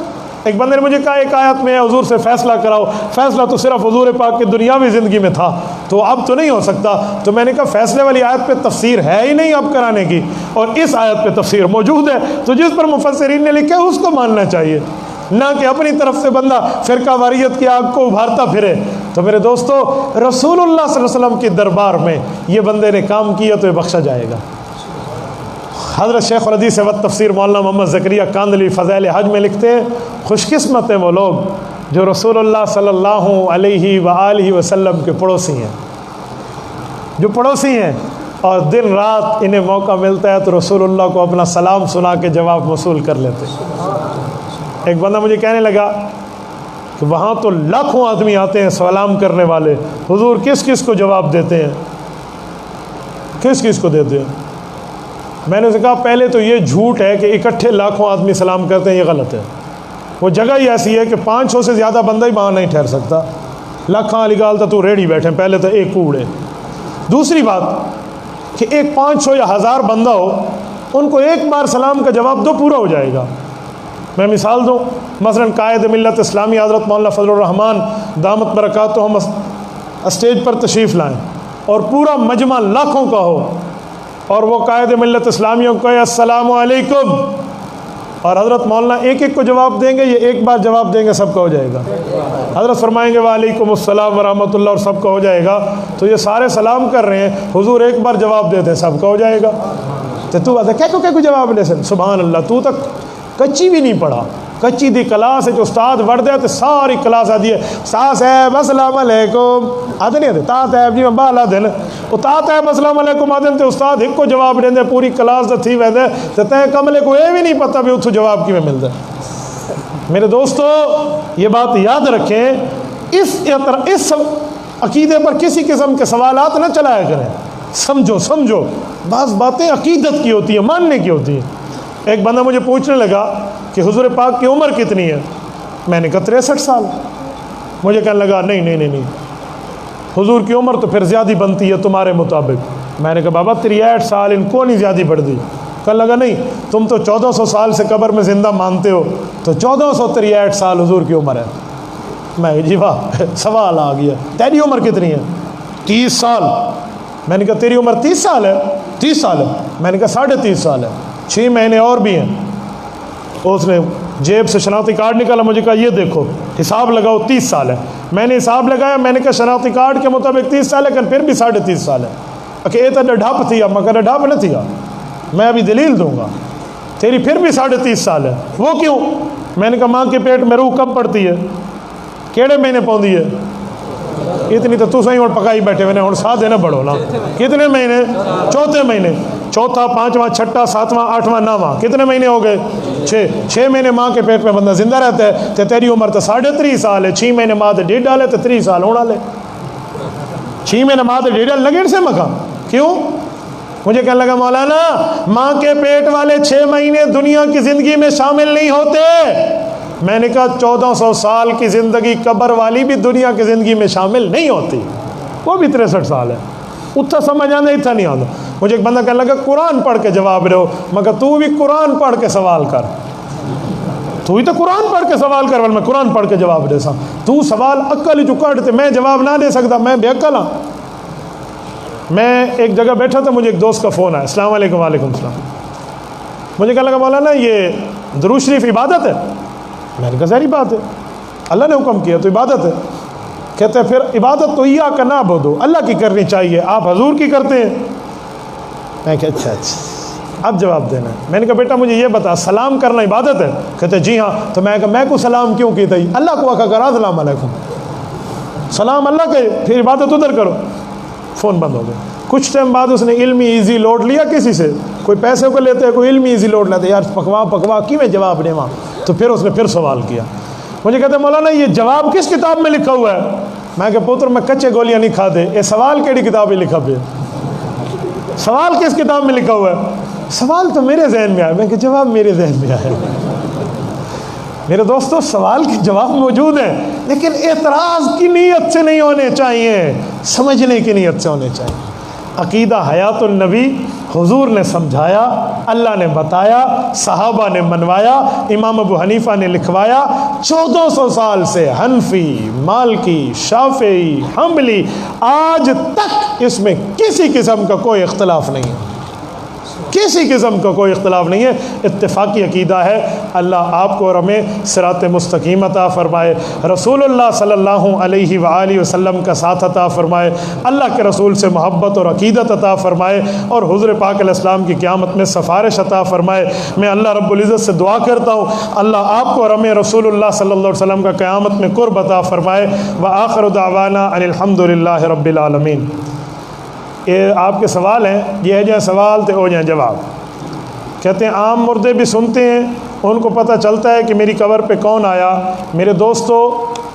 ایک بندے نے مجھے کہا ایک آیت میں حضور سے فیصلہ کراؤ، فیصلہ تو صرف حضور پاک کی دنیاوی زندگی میں تھا، تو اب تو نہیں ہو سکتا۔ تو میں نے کہا فیصلے والی آیت پہ تفسیر ہے ہی نہیں اب کرانے کی، اور اس آیت پہ تفسیر موجود ہے، تو جس پر مفسرین نے لکھا ہے اس کو ماننا چاہیے، نہ کہ اپنی طرف سے بندہ فرقہ واریت کی آگ کو ابھارتا پھرے۔ تو میرے دوستو، رسول اللہ صلی اللہ علیہ وسلم کے دربار میں یہ بندے نے کام کیا تو یہ بخشا جائے گا۔ حضرت شیخ الحدیث و تفسیر مولانا محمد زکریا کاندھلی فضائل حج میں لکھتے ہیں، خوش قسمت ہیں وہ لوگ جو رسول اللہ صلی اللہ علیہ وآلہ وسلم کے پڑوسی ہیں، جو پڑوسی ہیں اور دن رات انہیں موقع ملتا ہے تو رسول اللہ کو اپنا سلام سنا کے جواب موصول کر لیتے۔ ایک بندہ مجھے کہنے لگا کہ وہاں تو لاکھوں آدمی آتے ہیں سلام کرنے والے، حضور کس کس کو جواب دیتے ہیں، کس کس کو دیتے ہیں؟ میں نے اسے کہا پہلے تو یہ جھوٹ ہے کہ اکٹھے لاکھوں آدمی سلام کرتے ہیں، یہ غلط ہے۔ وہ جگہ ہی ایسی ہے کہ 500 سے زیادہ بندہ ہی وہاں نہیں ٹھہر سکتا۔ لاکھاں علی گال تو ریڈی بیٹھے، پہلے تو ایک کوڑے۔ دوسری بات کہ ایک 500 یا 1000 بندہ ہو، ان کو ایک بار سلام کا جواب دو، پورا ہو جائے گا۔ میں مثال دوں، مثلا قائد ملت اسلامی حضرت مولانا فضل الرحمان دامت برکاتہم اسٹیج پر تشریف لائیں اور پورا مجمع لاکھوں کا ہو، اور وہ قائد ملت اسلامیوں کو کہے السلام علیکم، اور حضرت مولانا ایک ایک کو جواب دیں گے، یہ ایک بار جواب دیں گے سب کا ہو جائے گا؟ حضرت فرمائیں گے وعلیکم السلام ورحمۃ اللہ اور سب کا ہو جائے گا؟ تو یہ سارے سلام کر رہے ہیں، حضور ایک بار جواب دے دیں سب کا ہو جائے گا؟ تو کیا کو جواب دے سن؟ سبحان اللہ، تو تک کچی بھی نہیں پڑھا، کچی دی کلاس ہے جو استاد وڑ دے تو ساری کلاس آدھی ہے سا صاحب السلام علیکم آدھے نہیں آدھے تا صاحب جی میں بالا دن وہ تا صاحب السلام علیکم آدھے تو استاد ایک کو جواب دیں پوری کلاس تو تھی ویدے تو تے کملے کو یہ بھی نہیں پتہ بھی اتھو جواب کی میں ملتا ہے۔ میرے دوستو یہ بات یاد رکھیں، اس عقیدے پر کسی قسم کے سوالات نہ چلایا کریں، سمجھو بعض باتیں عقیدت کی ہوتی ہیں، ماننے کی ہوتی ہیں۔ ایک بندہ مجھے پوچھنے لگا کہ حضور پاک کی عمر کتنی ہے؟ میں نے کہا 63 سال۔ مجھے کہنے لگا نہیں حضور کی عمر تو پھر زیادہ بنتی ہے تمہارے مطابق۔ میں نے کہا بابا 63 سال ان کو نہیں زیادہ بڑھ دی؟ کہنے لگا نہیں تم تو 1400 سال سے قبر میں زندہ مانتے ہو، تو 1463 سال حضور کی عمر ہے۔ میں جی واہ سوال آ گیا، تیری عمر کتنی ہے؟ 30 سال۔ میں نے کہا تیری عمر 30 سال ہے؟ 30 سال ہے۔ میں نے کہا 30.5 سال ہے، 6 مہینے اور بھی ہیں۔ اس نے جیب سے شناختی کارڈ نکالا، مجھے کہا یہ دیکھو حساب لگاؤ 30 سال ہے۔ میں نے حساب لگایا، میں نے کہا شناختی کارڈ کے مطابق 30 سال ہے، لیکن پھر بھی 30.5 سال ہے۔ کہ یہ تو ڈھپ تھی، مگر ڈھپ نہ تھی، میں ابھی دلیل دوں گا، تیری پھر بھی 30.5 سال ہے۔ وہ کیوں؟ میں نے کہا ماں کے پیٹ میں روح کب پڑتی ہے؟ کیڑے مہینے پوندی ہے؟ اتنی تو صحیح اور پکائی بیٹھے ہوئے اور ساتھ دینا بڑھو نا۔ کتنے مہینے؟ چوتھے مہینے، چوتھا، پانچواں، چھٹا، ساتواں، آٹھواں، نواں، کتنے مہینے ہو گئے؟ 6 مہینے ماں کے پیٹ میں بندہ زندہ رہتا ہے، تو تیری عمر تو 3.5 سال ہے۔ 6 مہینے ماں تو 1.5 ڈالے تو 3 سال ہونا لے۔ 6 مہینے ماں تو 1.5 ڈال لگے سے مکھا کیوں؟ مجھے کہنے لگا مولانا ماں کے پیٹ والے 6 مہینے دنیا کی زندگی میں شامل نہیں ہوتے۔ میں نے کہا 1400 سال کی زندگی قبر والی بھی دنیا کی زندگی میں شامل نہیں ہوتی، وہ بھی 63 سال ہے۔ اتنا سمجھ آنا اتنا نہیں آتا۔ مجھے ایک بندہ کہنے لگا قرآن پڑھ کے جواب رہو، مگر تو بھی قرآن پڑھ کے سوال کر، تو ہی تو قرآن پڑھ کے سوال کر، میں قرآن پڑھ کے جواب دے سا، تو سوال عقل جو کاٹتے، میں جواب نہ دے سکتا، میں بے عقل ہاں۔ میں ایک جگہ بیٹھا تھا، مجھے ایک دوست کا فون آیا، السلام علیکم۔ وعلیکم السلام۔ مجھے کہنے لگا مولانا یہ درود شریف عبادت ہے؟ میں نے کہا ظاہری بات ہے، اللہ نے حکم کیا تو عبادت ہے۔ کہتے ہیں پھر عبادت تو ایاک نعبد، اللہ کی کرنی چاہیے، آپ حضور کی کرتے ہیں۔ میں کہا اچھا اب جواب دینا ہے۔ میں نے کہا بیٹا مجھے یہ بتا سلام کرنا عبادت ہے؟ کہتے جی ہاں۔ تو میں کہا میں کو سلام کیوں کی تھی؟ اللہ کو آقا کرا السلام علیکم، سلام اللہ کے، پھر عبادت ادھر کرو۔ فون بند ہو گیا۔ کچھ ٹائم بعد اس نے علمی ایزی لوڈ لیا کسی سے، کوئی پیسے کو لیتے کوئی علمی ایزی لوڈ لیتے، یار پکوا کی میں جواب دے وہاں تو پھر اس نے پھر سوال کیا. مجھے کہتے مولانا یہ جواب کس کتاب میں لکھا ہوا ہے؟ میں کہ پتر میں کچے گولیاں نہیں کھا دے, یہ سوال کیڑی کتاب میں لکھا پہ؟ سوال کس کتاب میں لکھا ہوا ہے؟ سوال تو میرے ذہن میں آیا. میں کہ جواب میرے ذہن میں آیا. میرے دوستو سوال کے جواب موجود ہیں, لیکن اعتراض کی نیت سے نہیں ہونے چاہیے, سمجھنے کی نیت سے ہونے چاہیے. عقیدہ حیات النبی حضور نے سمجھایا, اللہ نے بتایا, صحابہ نے منوایا, امام ابو حنیفہ نے لکھوایا. 1400 سال سے حنفی, مالکی, شافعی, حنبلی, آج تک اس میں کسی قسم کا کوئی اختلاف نہیں ہے, کسی قسم کا کوئی اختلاف نہیں ہے, اتفاقی عقیدہ ہے. اللہ آپ کو اور ہمیں صراط مستقیم عطا فرمائے, رسول اللہ صلی اللہ علیہ وآلہ وسلم کا ساتھ عطا فرمائے, اللہ کے رسول سے محبت اور عقیدت عطا فرمائے, اور حضور پاک علیہ السلام کی قیامت میں سفارش عطا فرمائے. میں اللہ رب العزت سے دعا کرتا ہوں اللہ آپ کو اور ہمیں رسول اللہ صلی اللہ علیہ وسلم کا قیامت میں قرب عطا فرمائے. وآخر دعوانا ان الحمد للہ رب العالمین. یہ آپ کے سوال ہیں, یہ جائیں سوال تھے ہو جائیں جواب. کہتے ہیں عام مردے بھی سنتے ہیں, ان کو پتہ چلتا ہے کہ میری قبر پہ کون آیا. میرے دوستو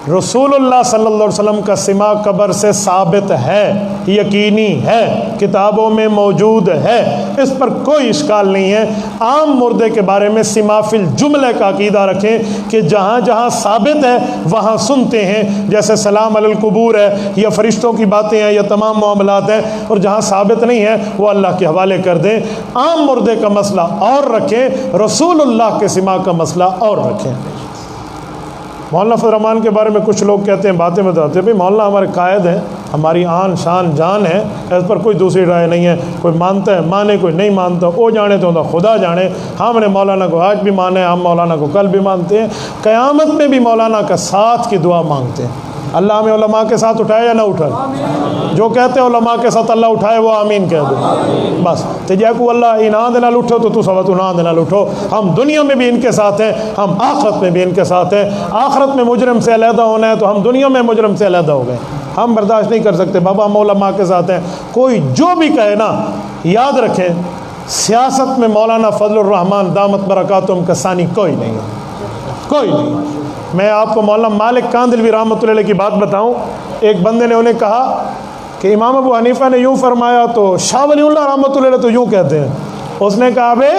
رسول اللہ صلی اللہ علیہ وسلم کا سما قبر سے ثابت ہے, یقینی ہے, کتابوں میں موجود ہے, اس پر کوئی اشکال نہیں ہے. عام مردے کے بارے میں سما فی الجملہ کا عقیدہ رکھیں کہ جہاں جہاں ثابت ہے وہاں سنتے ہیں, جیسے سلام علی القبور ہے, یا فرشتوں کی باتیں ہیں, یا تمام معاملات ہیں, اور جہاں ثابت نہیں ہے وہ اللہ کے حوالے کر دیں. عام مردے کا مسئلہ اور رکھیں, رسول اللہ کے سما کا مسئلہ اور رکھیں. مولانا فضل الرحمان کے بارے میں کچھ لوگ کہتے ہیں, باتیں بتاتے ہیں, بھئی مولانا ہمارے قائد ہیں, ہماری آن شان جان ہے, اس پر کوئی دوسری رائے نہیں ہے. کوئی مانتا ہے مانے, کوئی نہیں مانتا, وہ جانے تو خدا جانے. ہم نے مولانا کو آج بھی مانے, ہم مولانا کو کل بھی مانتے ہیں. قیامت میں بھی مولانا کا ساتھ کی دعا مانگتے ہیں. اللہ ہمیں علماء کے ساتھ اٹھائے یا نہ اٹھائے؟ جو کہتے ہیں علماء کے ساتھ اللہ اٹھائے وہ آمین کہہ دو بس. تو جے کو اللہ انہاں دے نال اٹھو تو تو سوا انہاں دے نال اٹھو. ہم دنیا میں بھی ان کے ساتھ ہیں, ہم آخرت میں بھی ان کے ساتھ ہیں. آخرت میں مجرم سے علیحدہ ہونا ہے تو ہم دنیا میں مجرم سے علیحدہ ہو گئے. ہم برداشت نہیں کر سکتے. بابا ہم علماء کے ساتھ ہیں. کوئی جو بھی کہے نا, یاد رکھیں سیاست میں مولانا فضل الرحمان دامت برکاتہم کا ثانی کوئی نہیں ہے, کوئی نہیں. میں آپ کو مولانا مالک کاندلوی رحمۃ اللہ علیہ کی بات بتاؤں. ایک بندے نے انہیں کہا کہ امام ابو حنیفہ نے یوں فرمایا تو شاہ ولی اللہ رحمۃ اللہ علیہ تو یوں کہتے ہیں. اس نے کہا بے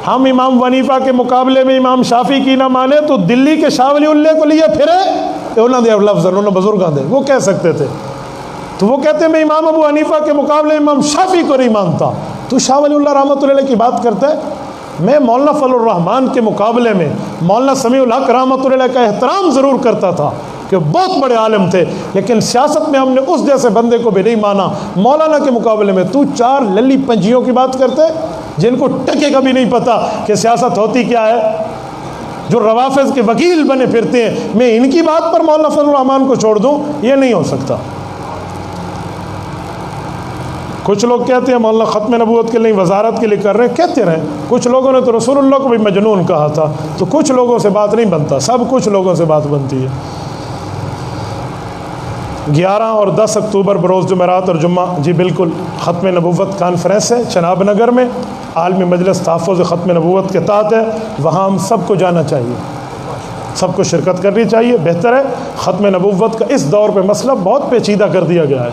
ہم امام ابو حنیفہ کے مقابلے میں امام شافعی کی نہ مانے تو دلی کے شاہ ولی اللہ کو لیے پھرے, انہوں نے لفظ انہوں نے بزرگاں دے وہ کہہ سکتے تھے. تو وہ کہتے ہیں میں امام ابو حنیفہ کے مقابلے امام شافعی کو نہیں مانتا. تو شاہ ولی اللہ رحمۃ اللہ علیہ کی بات کرتا ہے. میں مولانا فضل الرحمان کے مقابلے میں مولانا سمیع الحق رحمۃ اللہ علیہ کا احترام ضرور کرتا تھا کہ بہت بڑے عالم تھے, لیکن سیاست میں ہم نے اس جیسے بندے کو بھی نہیں مانا. مولانا کے مقابلے میں تو 4 للی پنجیوں کی بات کرتے جن کو ٹکے کا بھی نہیں پتا کہ سیاست ہوتی کیا ہے, جو روافظ کے وکیل بنے پھرتے ہیں, میں ان کی بات پر مولانا فضل الرحمان کو چھوڑ دوں, یہ نہیں ہو سکتا. کچھ لوگ کہتے ہیں مولانا ختم نبوت کے لیے وزارت کے لیے کر رہے ہیں, کہتے رہیں. کچھ لوگوں نے تو رسول اللہ کو بھی مجنون کہا تھا. تو کچھ لوگوں سے بات نہیں بنتا, سب کچھ لوگوں سے بات بنتی ہے. 11 اور 10 اکتوبر بروز جمعرات اور جمعہ, جی بالکل, ختم نبوت کانفرنس ہے چناب نگر میں, عالمی مجلس تحفظ ختم نبوت کے تحت ہے. وہاں ہم سب کو جانا چاہیے, سب کو شرکت کرنی چاہیے. بہتر ہے, ختم نبوت کا اس دور پہ مسئلہ بہت پیچیدہ کر دیا گیا ہے,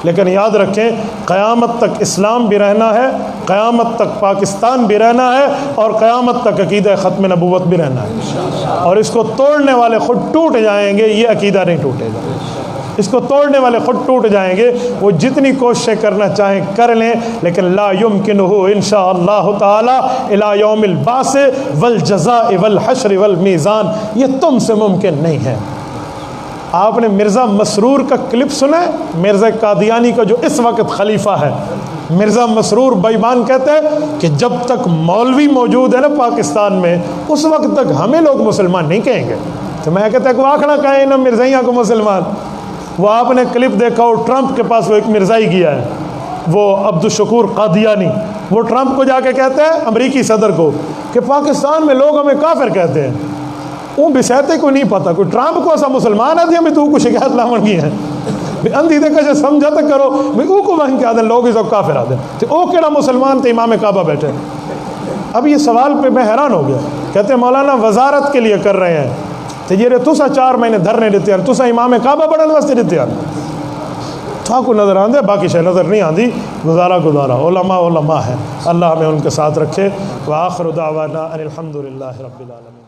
لیکن یاد رکھیں قیامت تک اسلام بھی رہنا ہے, قیامت تک پاکستان بھی رہنا ہے, اور قیامت تک عقیدہ ختم نبوت بھی رہنا ہے. اور اس کو توڑنے والے خود ٹوٹ جائیں گے, یہ عقیدہ نہیں ٹوٹے گا. اس کو توڑنے والے خود ٹوٹ جائیں گے. وہ جتنی کوششیں کرنا چاہیں کر لیں, لیکن لا یمکنہ انشاءاللہ تعالی الی یوم البعث والجزاء والحشر والمیزان, یہ تم سے ممکن نہیں ہے. آپ نے مرزا مسرور کا کلپ سنا ہے, مرزا قادیانی کا جو اس وقت خلیفہ ہے. مرزا مسرور بائیمان کہتے ہیں کہ جب تک مولوی موجود ہے نا پاکستان میں, اس وقت تک ہمیں لوگ مسلمان نہیں کہیں گے. تو میں کہتا کہ آخنا کہیں نا مرزائیاں کو مسلمان. وہ آپ نے کلپ دیکھا ہو, ٹرمپ کے پاس وہ ایک مرزائی گیا ہے, وہ عبدالشکور قادیانی. وہ ٹرمپ کو جا کے کہتے ہیں, امریکی صدر کو, کہ پاکستان میں لوگ ہمیں کافر کہتے ہیں. وہ بسیتے کو نہیں پتا, کوئی ٹرمپ کو ایسا مسلمان ہے ہمیں تو کو شکایت لاؤن کی ہے. اندھی دیکھا جو سمجھا تک کرو بھائی او کو وہیں کے آدھے لوگ اس وقت کافر آدھے تو او کیڑا مسلمان تھے امام کعبہ بیٹھے. اب یہ سوال پہ میں حیران ہو گیا. کہتے ہیں مولانا وزارت کے لیے کر رہے ہیں تو یہ تسا 4 مہینے دھرنے دیتے ہیں, تسا امام کعبہ بڑھنے واسطے دیتے ہیں. تھا کو نظر آندے, باقی شے نظر نہیں آندی. گزارا علماء ہے, اللہ ہمیں ان کے ساتھ رکھے. وآخر دعوانا ان الحمد للہ رب العالمین.